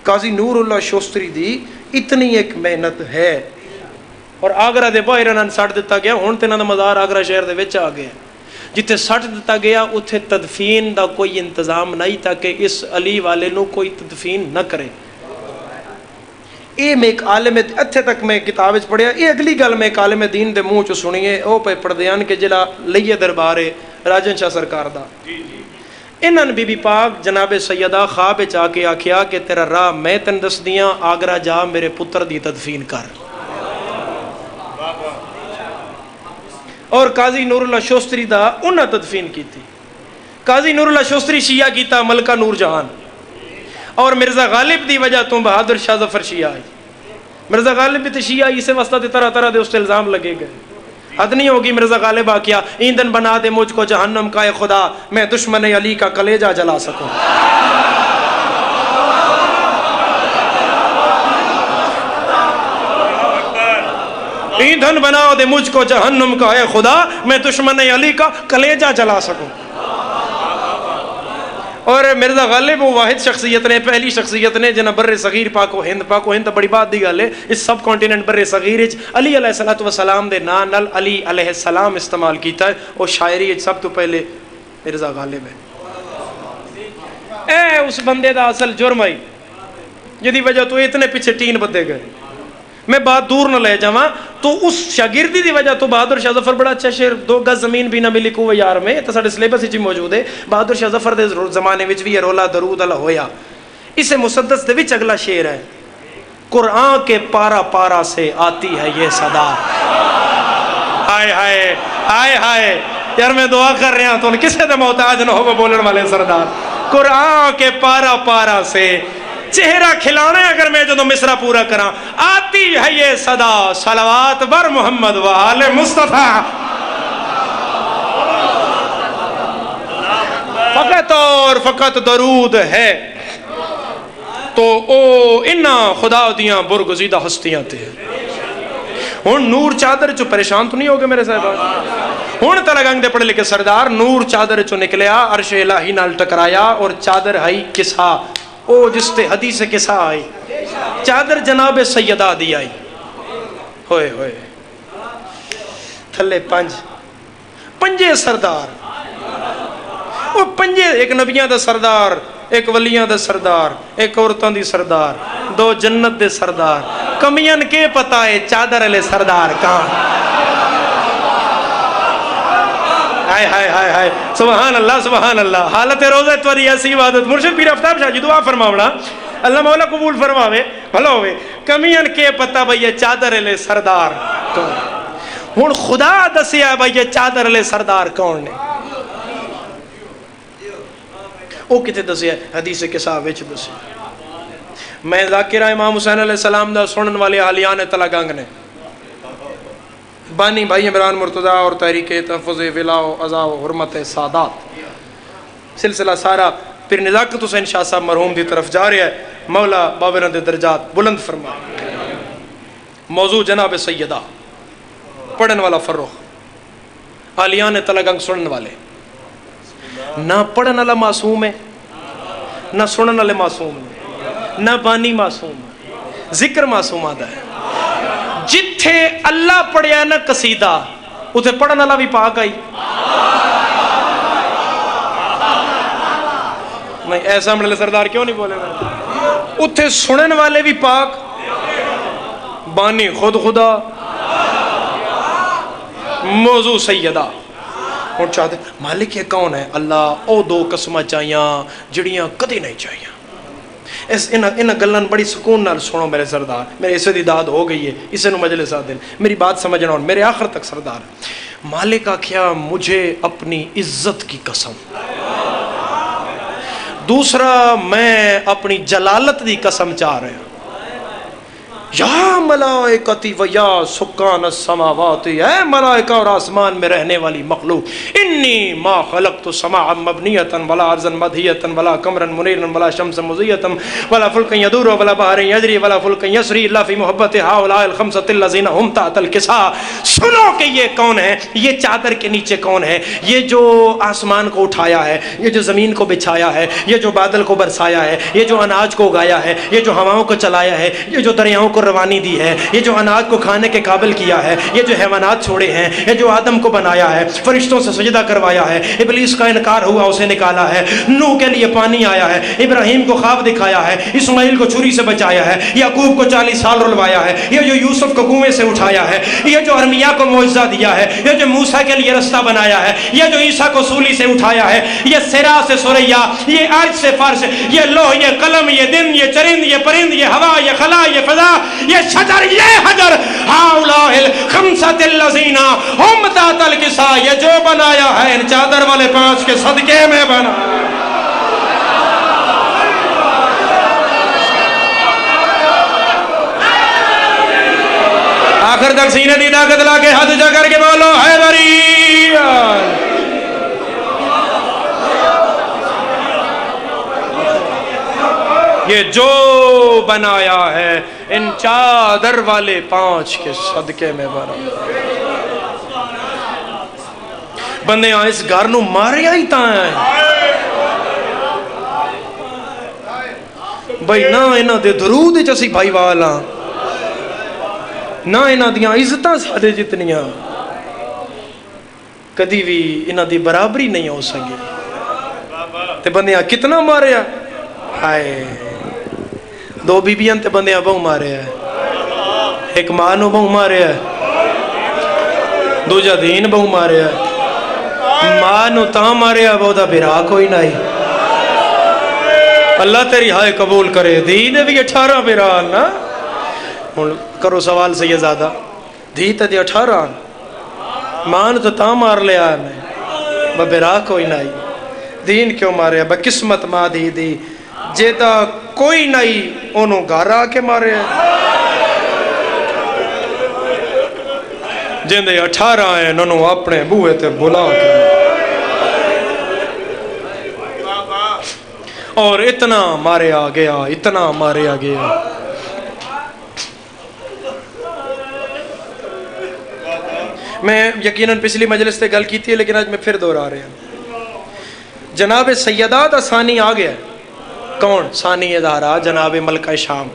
قاضی نور اللہ شوستری دی اتنی ایک محنت ہے، اور آگرہ دے باہر انہاں سٹ دیتا گیا، ہون تے انہاں دا مزار آگرہ شہر دے وچ آ گیا، جتھے سٹ دیتا گیا اتھے تدفین دا کوئی انتظام نہیں تھا کہ اس علی والے نو کوئی تدفین نہ کرے۔ اے میں ایک عالم اتھے تک میں کتاب وچ پڑھیا، اے اگلی گل میں ایک عالم دین دے منہ چ سنیے، او پہ پڑھ دیان کہ جڑا لئیے دربارے راجن شاہ سرکار دا، انہاں بی بی پاک جناب سیدہ خواب وچ آ کے آکھیا کہ تیرا راہ میں تن دس دیاں، آگرہ جا میرے پتر دی تدفین کر۔ اور قاضی نور اللہ شوستری دا انہاں تدفین کی تھی۔ قاضی نور اللہ شوستری شیعہ کیتا ملکہ نور جہان، اور مرزا غالب دی وجہ تو بہادر شاہ ظفر شیعہ آئی۔ مرزا غالب بھی تے شیعہ اسے واسطہ تے طرح طرح دے اس تے الزام لگے گئے۔ حد نہیں ہوگی مرزا غالب آ کیا ایندھن بنا دے مجھ کو جہنم کا اے خدا، میں دشمن علی کا کلیجہ جلا سکوں۔ ایندھن بنا دے مجھ کو جہنم کا اے خدا، میں دشمن علی کا کلیجہ جلا سکوں۔ اور مرزا غالب وہ واحد شخصیت نے، پہلی شخصیت نے جنہاں بر صغیر پاک و ہند بڑی بات دی گل ہے، اس سب کانٹیننٹ بر صغیر وچ علی علیہ السلام دے نام نال علی علیہ السلام استعمال کیتا ہے، اور شاعری وچ سب تو پہلے مرزا غالب ہے۔ اے اس بندے دا اصل جرم ہے جدی وجہ تو اتنے پیچھے تین بدے گئے۔ میں بات دور نہ لے جاواں تو اس شاگردی دی وجہ تو بہادر شاہ ظفر بڑا اچھا شعر، 2 گز زمین بھی نہ ملی کوے یار میں، تو ساڈے سلیبس وچ موجود ہے۔ بہادر شاہ ظفر دے زمانے وچ بھی یہ رولا درود اللہ ہویا۔ اسے مسدس دے وچ اگلا شعر ہے، قرآن کے پارا پارا سے آتی ہے یہ صدا۔ ہائے ہائے ہائے ہائے یار میں دعا کر رہا تو کسے دے محتاج نہ ہو بولن والے سردار۔ قرآن کے پارا پارا سے چہرہ کھلانا ہے اگر میں جدو مصرع پورا کراں، آتی ہے یہ صدا، صلوات بر محمد و آل مصطفیٰ۔ فقط اور فقط درود ہے تو او انہاں خدا دیاں برگزیدہ ہستیاں تے۔ ہن نور چادر چو پریشان تو نہیں ہوگے میرے صاحبان؟ ہن تلگنگ دے پڑھے لکھے سردار نور چادر چو نکلیا، عرش الہی نال ٹکرایا، اور چادر ہائی کسا، او جس تے حدیث کسا آئی، چادر جناب سیدہ دی آئی۔ ہوئے ہوئے تھلے پنجے سردار، وہ پنجے، ایک نبیاں دا سردار، ایک ولیاں دا سردار، ایک عورتاں دی سردار، 2 جنت دے سردار، کمیاں کے پتہ ہے چادر علیہ سردار کہاں؟ ہائے ہائے ہائے ہائے سبحان اللہ سبحان اللہ۔ حالت روزہ توری ایسی عبادت، مرشد پیر آفتاب شاہ جی دعا فرماونا، اللہ مولا قبول فرماوے بھلا ہوئے۔ کمیاں کے پتہ بھئی چادر علیہ سردار ہن خدا دسیا بھائی یہ چادر لے سردار کون نے؟ وہ کتے دسیا؟ حدیث کسا وچ دسیا۔ میں ذاکرہ امام حسین علیہ السلام دا سنن والے اہلیان تلگنگ نے بانی بھائی عمران مرتضی اور تحریک تحفظ ولا و عزا و حرمت سادات سلسلہ سارا پھر نزاکت حسین شاہ صاحب مرحوم دی طرف جا رہا ہے۔ مولا بابرند درجات بلند فرمائے۔ موضوع جناب سیدہ، پڑھن والا فروخ، اہلیان تلگنگ سنن والے۔ نہ پڑھن والا معصوم ہے، نہ سنن والے معصوم ہے، نہ بانی معصوم ہے، ذکر معصوم آدھا ہے۔ جتھے اللہ پڑھیا نہ قصیدہ اتھے پڑھن والا بھی پاک آئی۔ نہیں ایسا ہم سردار کیوں نہیں بولے گا؟ اتھے سنن والے بھی پاک، بانی خود خدا، موضوع سیدہ۔ اور چاہتے مالک یہ کون ہے؟ اللہ او دو قسمہ چاہیاں جڑیاں کدی نہیں چاہیاں۔ انہاں گلن بڑی سکون نال سنو میرے سردار، میرے اسے دی داد ہو گئی ہے، اسے نو مجلس آدھن میری بات سمجھنا اور میرے آخر تک سردار۔ مالک آکھیا مجھے اپنی عزت کی قسم، دوسرا میں اپنی جلالت دی قسم چاہ رہے ہیں۔ یا ملائکتی و یا سکان السماوات، اے ملائکہ اور آسمان میں رہنے والی مخلوق، انی ما خلقت سماعا مبنیتا ولا ارضا مدھیتا ولا قمرا منیرا ولا شمسا مضیتا ولا فلکا یدور ولا بحر یجری ولا فلکا یسری الا فی محبت ہؤلاء الخمسۃ الذین هم تحت الکساء۔ سنو کہ یہ کون ہے، یہ چادر کے نیچے کون ہے، یہ جو آسمان کو اٹھایا ہے، یہ جو زمین کو بچھایا ہے، یہ جو بادل کو برسایا ہے، یہ جو اناج کو اگایا ہے، یہ جو ہواؤں کو چلایا ہے، یہ جو دریاؤں کو روانی دی ہے، یہ جو اناج کو کھانے کے قابل کیا ہے، یہ جو حیوانات چھوڑے ہیں، یہ جو آدم کو بنایا ہے، فرشتوں سے سجدہ کروایا ہے، ابلیس کا انکار ہوا اسے نکالا ہے، نوح کے لیے پانی آیا ہے، ابراہیم کو خواب دکھایا ہے، اسماعیل کو چھری سے بچایا ہے، یعقوب کو 40 سال رلوایا ہے، یہ جو یوسف کو کنویں سے اٹھایا ہے، یہ جو ارمیا کو معجزہ دیا ہے، یہ جو موسیٰ کے لیے رستہ بنایا ہے، یہ جو عیسیٰ کو سولی سے اٹھایا ہے، یہ سرا سے سریا، یہ عرش سے فرش، یہ لوح، یہ قلم، یہ دن، یہ چرند، یہ پرند، یہ ہوا، یہ خلا، یہ فضا، یہ شجر، یہ حجر، ہؤلاء الخمسۃ الذین هم تحت الکساء، یہ جو بنایا ہے ان چادر والے 5 کے صدقے میں بنا۔ آخر تک سینے دی طاقت لا کے ہاتھ جا کر کے بولو حیدری۔ یہ جو بنایا ہے ان چادر والے 5 کے صدقے میں بنا۔ بندے اس گھر نو ماریا ہی تاں ہے بھائی، نہ انہاں دے درود وچ اسی بھائی والا، نہ انہاں دیاں عزتاں ساڈے جتنیاں، کدی بھی انہاں دی برابری نہیں ہو سکی۔ تے بندیاں کتنا ماریا، ہائے 2 بیبیاں تے بندیاں بہو ماریا ہے، ایک ماں نو بہو ماریا ہے، دوجا دین بہو ماریا ہے، ماں نو تاں ماریا بہو دا بھرا کوئی نہیں۔ اللہ تیری ہائے قبول کرے، دین بھی 18 بھرا نا۔ کرو سوال سے یہ زیادہ، دھی تے 18 ماں تو تاں مار لیا میں، بھرا کوئی نہیں، دین کیوں ماریا؟ بقسمت ماں دی دی جیتا کوئی نہیں انہوں گھر آ کے مارے ہیں، جن دے 18 ہیں انہوں اپنے بوئے تے بلا کے، اور اتنا ماریا گیا، اتنا ماریا گیا۔ میں یقیناً پچھلی مجلس سے گل کی تھی لیکن آج میں پھر دوہرا رہے ہیں۔ جناب سیدہ دا ثانی آ گیا، کون؟ ثانی زہرا جناب ملکہ شام۔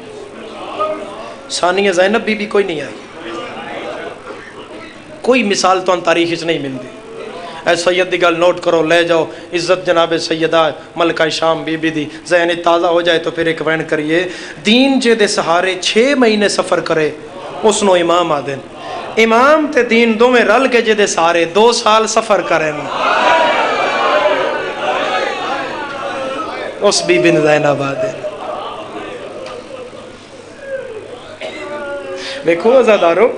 ثانی زینب بی بی کوئی نہیں آئی، کوئی مثال تو ان تاریخ وچ نہیں ملتی۔ اے سید دی گل نوٹ کرو، لے جاؤ، عزت جناب سیدہ ملکہ شام بی بی دی ذہن تازہ ہو جائے تو پھر ایک وین کریے۔ دین جے دے سہارے 6 مہینے سفر کرے اس نو امام آدن، امام تے دین دو میں رل کے جے دے سہارے 2 سال سفر کریں، اس بی بن زینب آدن۔ دیکھو ازادارو،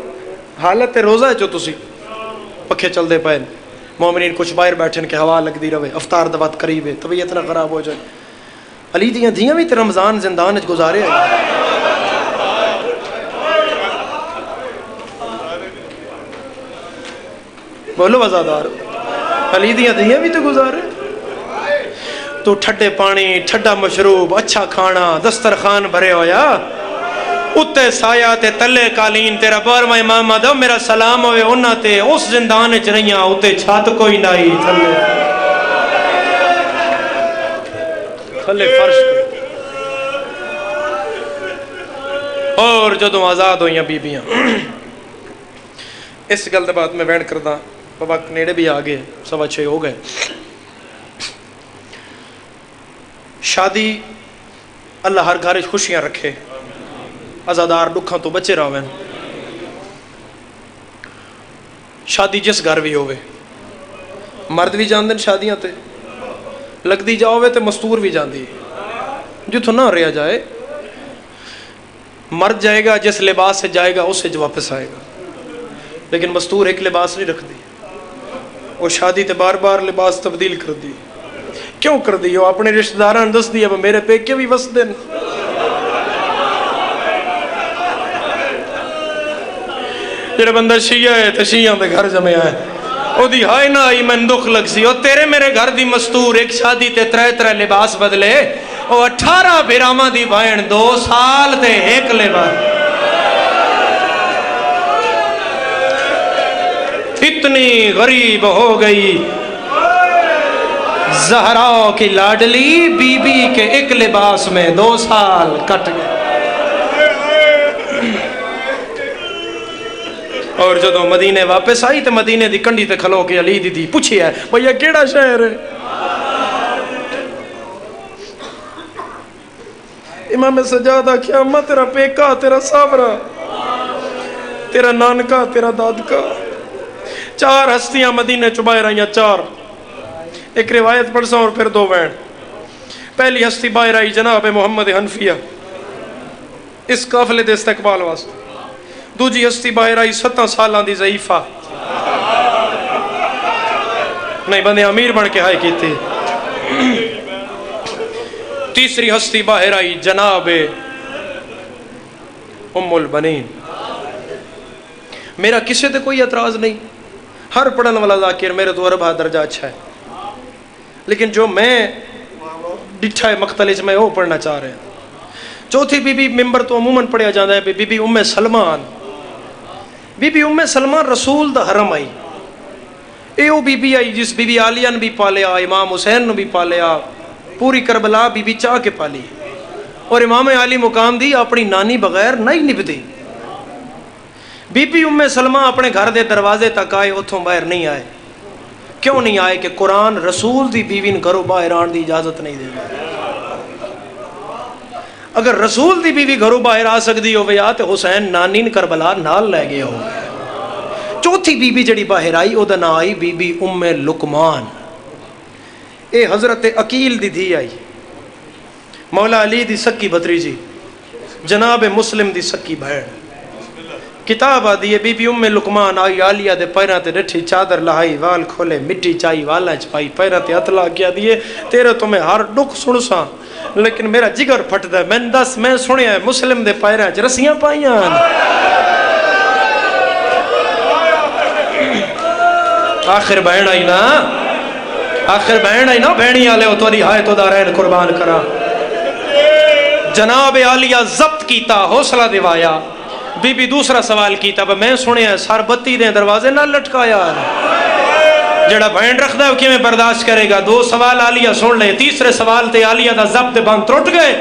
حالت روزہ ہے جو تسی پکھے چلتے پے، مومنین کچھ باہر بیٹھے کہ ہوا لگتی رہے، افطار دا وقت قریب ہے، طبیعت نہ خراب ہو جائے. علی دیاں دھیاں بھی تے رمضان زندان وچ گزارے ہیں. بولو وزادار، علی دیاں دھیاں بھی تے گزارے. تو ٹھڈے پانی، ٹھڈا مشروب، اچھا کھانا، دسترخوان بھرے ہویا، اتے سایہ تے تلے قالین، تیرا 12واں امام آدھو میرا سلام ہوئے انہاں تے اس زندان وچ رہیاں، اتے چھت کوئی نہیں، تھلے فرش کوئی. اور جدوں آزاد ہوئیاں بیبیاں، اس گل دے بعد میں وینڈ کردا، بابا نیڑے بھی آ گئے، 6:15 ہو گئے. شادی اللہ ہر گھر خوشیاں رکھے، عزادار دکھاں تو بچے رہویں. شادی جس گھر بھی ہوئے، مرد بھی جاندے شادیاں تے لگدی جاؤے تے مستور بھی جاندی، جتوں نہ رہا جائے. مرد جائے گا جس لباس سے جائے گا اس سے واپس آئے گا، لیکن مستور ایک لباس نہیں رکھ دی. وہ شادی تے بار بار لباس تبدیل کر دی. کیوں کر دی؟ وہ اپنے رشتہ داران دس دی اب میرے پیکے بھی وس دن. جڑا بندہ شیعہ ہے تے شیعہ دے گھر جمع ہے، او دی ہائے نہ آئی میں دکھ لگ سی. او تیرے میرے گھر دی مستور ایک شادی تے 3 لباس بدلے، او 18 بھراواں دی بہن 2 سال تے ایک لباس. اتنی غریب ہو گئی زہرا کی لاڈلی، بی بی کے ایک لباس میں 2 سال کٹ گئے. اور جدو مدینے واپس آئی تو مدینے دی کنڈی تے کھلو کے علی دی پوچھی ہے بھیا کیڑا شہر ہے؟ امام سجاد آکھیا اماں تیرا پیکا، تیرا سابرا، تیرا نانکا، تیرا دادکا. 4 ہستیاں مدینے چبائے رہی ہیں، 4. ایک روایت پڑھ سا اور پھر 2 وین. پہلی ہستی باہر آئی جناب محمد حنفیہ اس قافلے دے استقبال واسطے. دوجی ہستی باہر آئی 17 سالاں دی ضعیفہ، نہیں بندے امیر بن کے ہائے کی تھی. تیسری ہستی باہر آئی جناب ام البنین. میرا کسی تے کوئی اعتراض نہیں، ہر پڑھن والا ذاکر میرے تو عربہ درجہ اچھا ہے، لیکن جو میں ڈٹھا ہے مختلف میں وہ پڑھنا چاہ رہے ہیں. چوتھی بی بی ممبر تو عموماً پڑھیا جاتا ہے بی بی ام سلمان. بی بی ام سلمان رسول دا حرم آئی. اے او بی بی آئی جس بی بی عالیہ نے بھی پالیا، امام حسین نے بھی پالیا، پوری کربلا بی بی چاہ کے پالی. اور امام علی مقام دی اپنی نانی بغیر نہیں نبھدی. بی بی ام سلمہ اپنے گھر دے دروازے تک آئے، اتھوں باہر نہیں آئے. کیوں نہیں آئے؟ کہ قرآن رسول دی بیوی نے گھروں باہر آن دی اجازت نہیں دے. اگر رسول دی بیوی گھروں باہر آ سکتی ہو یا تو حسین نانی نے کربلا نال لے گیا ہو. چوتھی بی بی جڑی باہر آئی او دا نا آئی بی بی ام لقمان. اے حضرت عقیل دی دھی آئی، مولا علی دی سکی بھتریجی، جناب مسلم دی سکی بہن. کتاب آدھی ہے بی بی ام لقمان آئی عالیہ دے پیران تے ڈٹھی، چادر لہائی، وال کھولے، مٹی چائی والا چپائی، پیران تے ہتھ لا کیا دیے تیرے تو میں ہر دکھ سن سا لیکن میرا جگر پھٹ دا. میں دس میں سنیا ہے مسلم دے پیران چ رسیاں پائیاں. آخر بہن آئی نا، آخر بہن آئی نا، بہنی آلے ہو تو ہائے تو دارین قربان کرا. جناب عالیہ ضبط کیتا، حوصلہ دیوایا. بی بی دوسرا سوال کیتا میں سنیا سر بتی دے دروازے نہ لٹکایا. جڑا بہن رکھدا ہے کیویں برداشت کرے گا؟ 2 سوال عالیہ سن لے، تیسرے سوال تے عالیہ دا ضبط بند ٹوٹ گئے.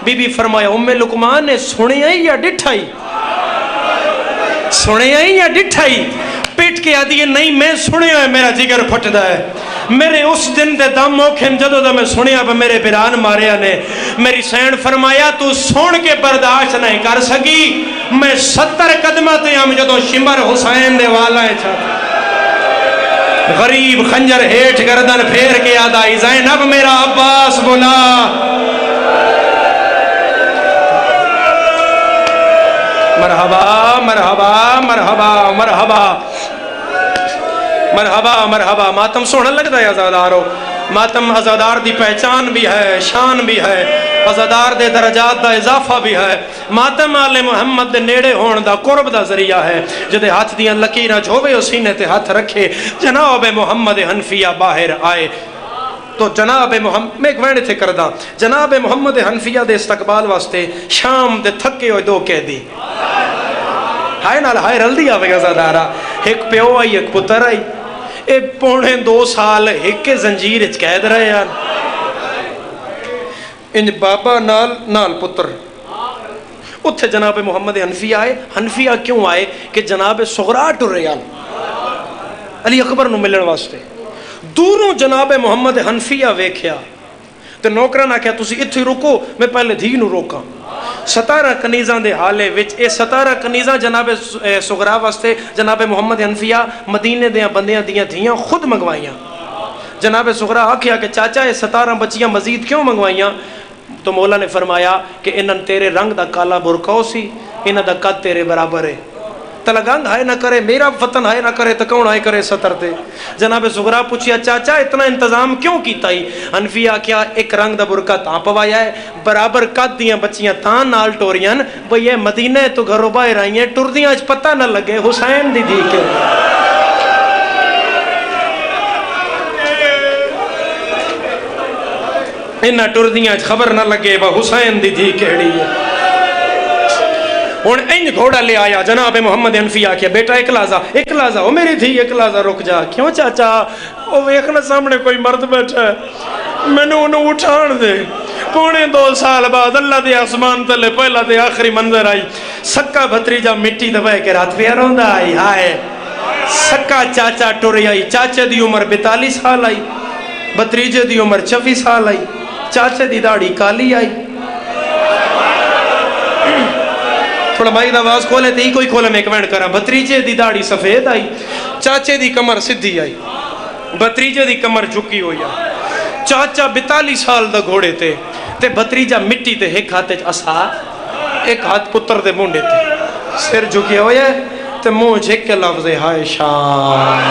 بی بی فرمایا ام لقمان نے سنیا ہی یا ڈٹھائی؟ سنیا ہی یا ڈٹھائی؟ پیٹ کے آدھی ہے نہیں میں سنیا ہے، میرا جگر پھٹدا ہے. میرے اس دن دے دم موکھن جدو دا میں سنیا پہ میرے پیران ماریا نے. میری سین فرمایا تو سن کے برداشت نہیں کر سکی، میں 70 قدمہ تے ہم جدو شمر حسین دے والا ہے چھا غریب خنجر ہیٹ گردن پھیر کے آدھا زینب میرا عباس بلا. مرحبا مرحبا مرحبا مرحبا. مرحبا مرحبا. ماتم سونا لگتا ہے عزادارو. ماتم عزادار دی پہچان بھی ہے, شان بھی ہے, عزادار دے درجات دا اضافہ بھی ہے. ماتم آل محمد دے نیڑے ہون دا قرب دا ذریعہ ہے. جدے ہاتھ دیاں لکیراں جھوے او سینے تے ہاتھ رکھے, جناب محمد حنفیہ باہر آئے تو جناب محمد میں ایک وینڈ تھے کردہ جناب محمد حنفیہ دے استقبال واسطے شام دے تھکے ہوئے دو قیدی ہائے نال ہائے رل دیا وے عزادارا. ایک پیو آئی ایک پتر آئی, اے پونے 2 سال ایک کے زنجیر اچ قید رہے یار. ان بابا نال پتر اتھے جناب محمد حنفیہ آئے. حنفیہ کیوں آئے کہ جناب صغرا ٹرے یار علی اکبر نو ملن واسطے. دوروں جناب محمد حنفیہ ویکھیا تے نوکراں نے کہا تسی اتھے رکو میں پہلے دھی نو روکاں. 17 کنیزاں دے حالے وچ اے 17 کنیزاں جناب صغرا واسطے جناب محمد حنفیہ مدینے دیاں بندیاں دیاں دھیاں خود منگوائیاں. جناب صغرا آکھیا کہ چاچا یہ 17 بچیاں مزید کیوں منگوائیاں؟ تو مولا نے فرمایا کہ انہاں تیرے رنگ دا کالا برقع سی, انہاں دا قد تیرے برابر ہے. تلگنگ ہائے نہ کرے میرا فتن ہائے نہ کرے تو کون ہائے کرے ستر تے. جناب صغرا پوچھیا چاچا اتنا انتظام کیوں کیتا ہی؟ حنفیہ کیا ایک رنگ دا برقع تاں پوایا ہے, برابر قد دیاں بچیاں تاں نال ٹوریاں بھئی یہ مدینہ تو گھروں باہر آئییں ٹردیاں اچ پتہ نہ لگے حسین دی دھی کے. انہاں ٹردیاں اچ خبر نہ لگے وہ حسین دی دھی کیڑی ہے. ہن انج گھوڑا لے آیا جناب محمد حنفیہ کیا بیٹا ایک لازا او میری تھی ایک لازا رک جا. کیوں چاچا؟ او ویکھنا سامنے کوئی مرد بیٹھا ہے, مینوں انہوں اٹھان دے. پونے 2 سال بعد اللہ دے آسمان تلے پہلا دے آخری منظر آئی. سکا بھتریجا مٹی دبائے کے رات پہ روندا آئی. ہائے سکا چاچا ٹر آئی. چاچے دی عمر 42 سال آئی, بھتریجے دی عمر 26 سال آئی. چاچے دی داڑھی کالی آئی. تھوڑا بھائی دا آواز کھولے تے ہی کوئی کھولے میں کمنٹ کرا. بھتریجے دی داڑھی سفید آئی, چاچے دی کمر سدھی آئی, بھتریجے دی کمر جھکی ہوئی آئی. چاچا 42 سال دا گھوڑے تے بھتریجا مٹی تے ایک ہاتھ اسا ایک ہاتھ پتر دے مونڈے تے سر جھکے ہوئے تے منہ جھک کے لفظ ہائے شام,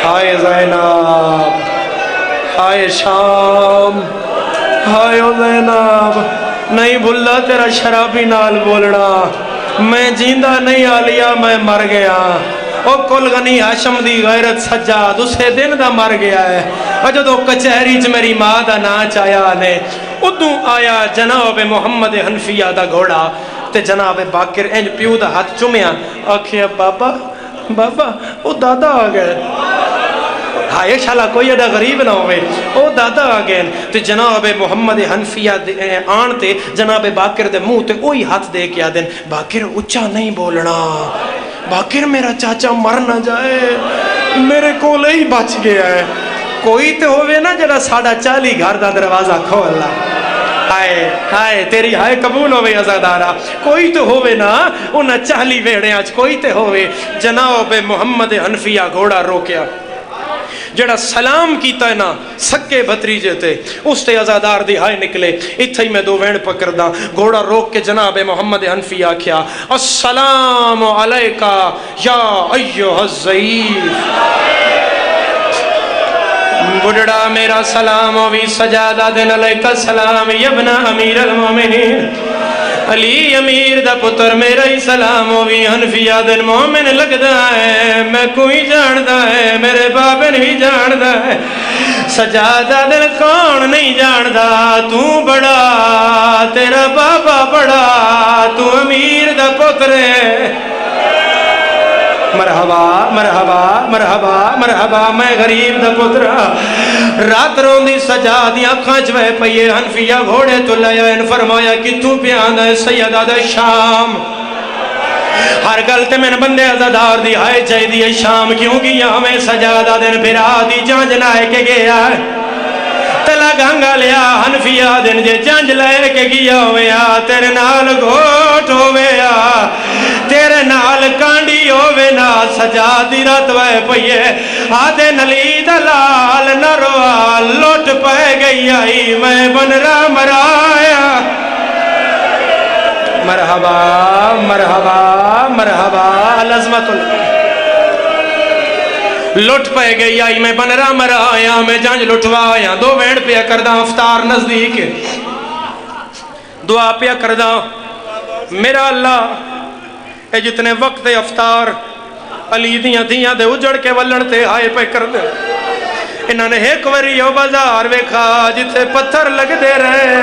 ہائے زینب, ہائے شام, ہائے زینب. نہیں بھلا تیرا شرابی نال بولنا, میں جیندہ نہیں آلیا میں مر گیا. او کل غنی ہاشم دی غیرت سجاد اسے دن دا مر گیا ہے. اور جدو کچہری چ میری ماں دا ناچ آیا نے ادوں آیا جناب محمد حنفیہ دا گھوڑا تے جناب باقر انج پیو دا ہاتھ چومیا آکھیا بابا او دادا آ گئے. ہائے شالا کوئی ایڈا غریب نہ ہوئے, او دادا آ گئے. تو جناب محمد حنفیہ آن تے جناب باقر دے منہ تے اوہی ہاتھ دے کے آدن باقر اچھا نہیں بولنا, باقر میرا چاچا مر نہ جائے, میرے کو لئی بچ گیا ہے. کوئی تے ہوئے نا جڑا 40 گھر دا دروازہ کھولا. ہائے ہائے تیری ہائے قبول ہوئے عزادارا. کوئی تو ہوئے نا انہاں 40 ویڑے آج کوئی تے ہوئے. جناب محمد حنفیہ گھوڑا روکیا, جڑا سلام کیتا ہے نا سکے بھتریجے تے اس تے عزادار دی ہائے نکلے. اتھے ہی میں 2 وینڈ پکڑدا. گھوڑا روک کے جناب محمد حنفیہ کیا السلام علیکہ یا ایھا الضیف. بڑھڑا میرا سلام وی سجادہ دن علیکہ السلام ابن امیر المومنین. علی امیر دا پتر میرا ہی سلام ہوئی. حنفیہ دن مومن لگدا ہے, میں کوئی جاندہ ہے, میرے بابے نہیں جاندہ ہے. سجادہ دن کون نہیں جاندہ, تو بڑا تیرا بابا بڑا, تو امیر دا پتر ہے. مرحبا مرحبا مرحبا مرحبا, میں غریب دا پتر. رات روندی سجادی اکھاں چوے پئیے. حنفیہ گھوڑے تو لیا ان فرمایا کتوں پیاندہ ہے سیدہ دا شام. ہر گلتے میں بندے عزادار دی ہائے چاہی دی شام کیوں گیا ہمیں سجادہ دن پھر آدھی جانج لائے کے گیا ہے. تلا گنگا لیا حنفیہ دن جے جانج لائے کے گیا ہویا, تیرے نال گھوٹ ہویا, تیرے نال کانڈی ہوئے نا. سجادی رات وے پئیے آدھے نلی دلال نروا لوٹ پہ گئی آئی, میں بن را مرایا. مرحبا مرحبا مرحبا العظمت لٹ پہ گئی آئی میں بنرا مرا آیا میں جانج لٹوا آیا دو وینڈ پیا کردہ افطار نزدیک دعا پیا کردہ میرا اللہ اے جتنے وقت افطار علی دیاں دیاں دے اجڑ کے ولن تے آئے پہ کر دے انہوں نے ایک وری او بازار ویکھا جتے پتھر لگ دے رہے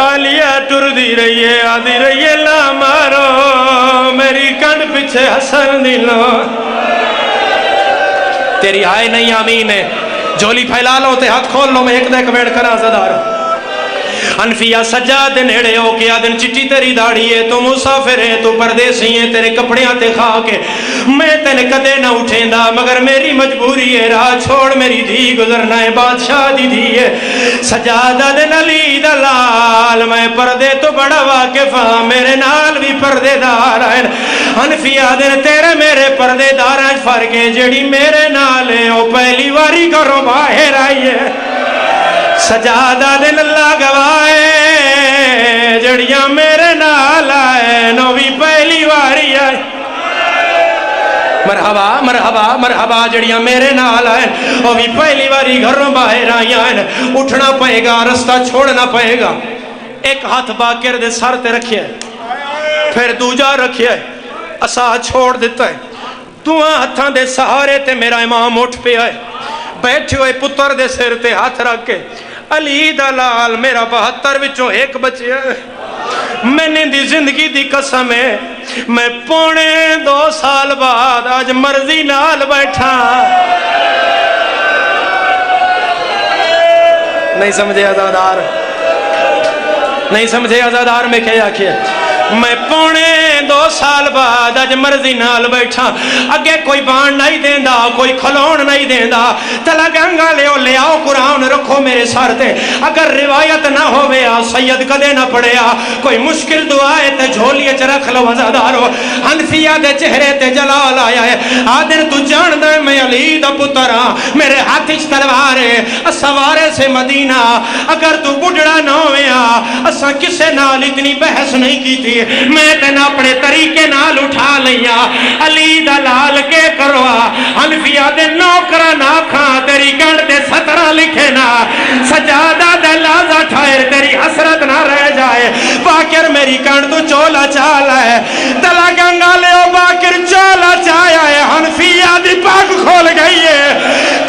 آلیہ ٹر دی رہی ہے آدھی رہی ہے لا مارو میری کنڈ پیچھے حسن دلو تیری آئے نہیں آمین ہے جھولی پھیلا لو تے ہاتھ کھول لو میں ایک دیکھ بیٹھ کر آزادار انفیہ سجاد نیڑے ہو کے آدن چٹی تیری داڑھی ہے تو مسافر ہے تو پردیسی ہے تیرے کپڑے آتے کھا کے میں تینے کدے نہ اٹھیں دا مگر میری مجبوری ہے راہ چھوڑ میری دھی گزرنا ہے بادشاہ دی دھی ہے سجاد آدن علی دلال میں پردے تو بڑا واقف ہاں میرے نال بھی پردے دار ہیں انفیہ آدن تیرے میرے پردے دار ہیں فرق ہے جڑی میرے نال ہے وہ پہلی واری کرو باہر آئی ہے سجادہ دن اللہ گوائے جڑیاں میرے نال آئے نوی پہلی واری آئے مرحبا مرحبا مرحبا جڑیاں میرے نال آئے نوی پہلی واری گھروں باہر آئی آئے اٹھنا پائے گا رستہ چھوڑنا پائے گا ایک ہاتھ باکر دے سر تے رکھیا ہے پھر دوجا رکھیا ہے اسا چھوڑ دیتا ہے دعا ہتھاں دے سہارے تے میرا امام اٹھ پہ آئے بیٹھے ہوئے پتر دے سر تے ہاتھ رکھ کے علی دلال میرا 72 وچوں ایک بچے میں نے دی زندگی دی قسم ہے میں پونے 2 سال بعد آج مرضی نال بیٹھا نہیں سمجھے عزادار نہیں سمجھے عزادار میں کیا کیا میں پونے 2 سال بعد اج مرضی نال بیٹھا اگے کوئی بان نہیں دیندہ کوئی کھلون نہیں دیندہ تلا گنگا لے آؤ قرآن رکھو میرے سار تے اگر روایت نہ ہوئے سید کدے نہ پڑے کوئی مشکل دعائے تے جھولیے چرکھ لو عزادارو حنفیہ دے چہرے تے جلال آیا ہے آدن تو جان دے میں علی دا پترا میرے ہاتھ تلوارے سوارے سے مدینہ اگر تو بڑھڑا نہ ہوئے اسا کسے نال اتنی بحث نہیں کی تھی میں تین اپنے طریقے نال اٹھا لیا علی دلال کے کروا حنفیہ دے نوکرہ نہ کھاں تیری گنڈ دے 17 لکھے نا سجادہ دے لازہ ٹھائر تیری حسرت نہ رہ جائے باکر میری گنڈ تو چولا چالا ہے تلا گنگا لے او باکر چولا چایا ہے حنفیہ دی پاک کھول گئی ہے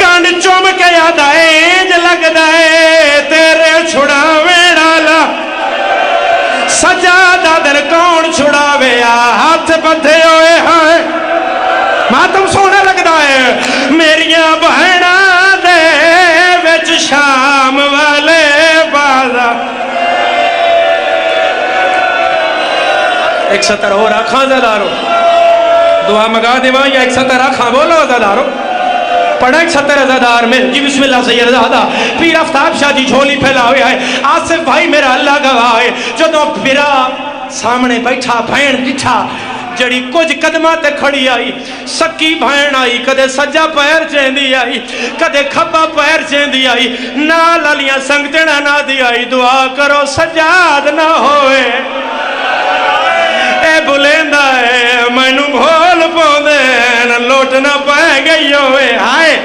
گنڈ چوم کے یاد آئے انج لگ دائے تیرے چھڑاوے ڈالا سجادہ در کون چھڑاوے ہاتھ بدھے ہوئے ہیں ماتم سونے لگتا ہے میریاں بہنہ دے وچ شام والے بازا ایک ستر ہو رکھاں زدارو دعا مگا دیوان یا ایک ستر رکھاں بولو زدارو پڑھا ایک ستر ازادار میں جی بسم اللہ سید زادہ پیر افتاب شاہ جی جھولی پھیلا ہوئے آئے آصف بھائی میرا اللہ گواہ ہے جدو پیرا سامنے بیٹھا بھین ڈٹھا جڑی کچھ قدمہ تے کھڑی آئی سکی بھین آئی کدے سجا پیر چیندی آئی کدے کھبا پیر چیندی آئی نال علیاں سنگ جڑا نہ دی آئی دعا کرو سجاد نہ ہوئے اے بلیندہ ہے مینو بھول پوندے لوٹ نہ پائے گئی ہوئے ہائے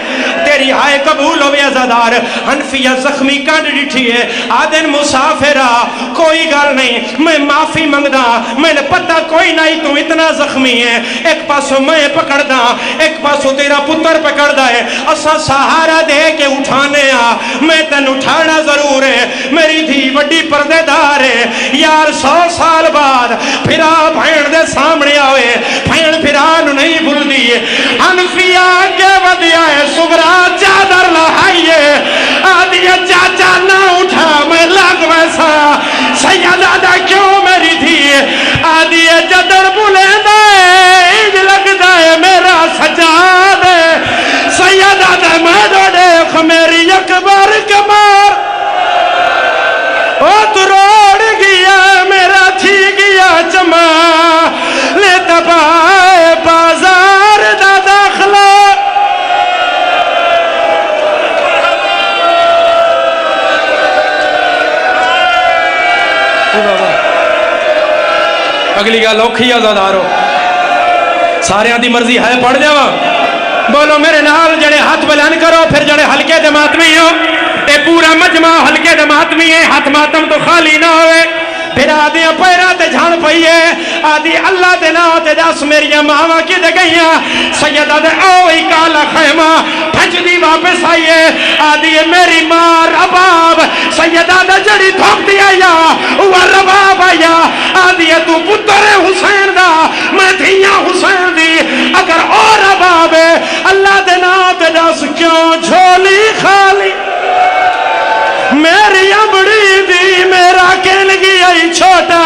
تیری ہائے قبول ہوئے عزادار حنفیہ زخمی کانڈ ڈٹھی ہے آدن مسافرہ کوئی گل نہیں میں معافی منگدا میں نے پتہ کوئی نہیں تو اتنا زخمی ہے ایک پاسو میں پکڑ دا ایک پاسو تیرا پتر پکڑ دا ہے اسا سہارا دے کے اٹھانے میں تن اٹھانا ضرور ہے میری دھی وڈی پردے دار ہے یار 100 سال بعد پھرا بھین دے سامنے آوے بھین پھرانو نہیں بھول دیئے حنفیہ آگے ودیا ہے سگرہ چادر لہائیے آدھیا چاچا نہ اٹھا میں لگ ویسا سیدادہ کیوں میری تھی آدھیا جدر بلیندہ انج لگ دائے میرا سجاد سیدادہ میں دو دیکھ میری اکبر کمار او تو روڑ گیا میرا تھی گیا چما لے تبائے بازار دا داخلہ اگلی گا لوکھی آزادارو سارے دی مرضی ہے پڑھ جاواں بولو میرے نال جڑے ہاتھ بلند کرو پھر جڑے ہلکے دے ماتمی ہو اے پورا مجمع ہلکے دے ماتمی ہے ہاتھ ماتم تو خالی نہ ہوئے پھر آدھیاں پیرہ تے جھان پئیے آدھی اللہ دے نا تے دس میریاں ماما کی دے گئیاں سیدہ دے اوئی کالا خیمہ پھنچ دی واپس آئیے آدھی میری ماں رباب سیدہ دے جڑی تھوک دی آیا وہ رباب آیا آدھی تو پتر حسین دا میں دھیاں حسین دی اگر اور رباب ہے اللہ دے نا تے دس کیوں جھولی خالی میری امڑی دی میرا کہلگی آئی چھوٹا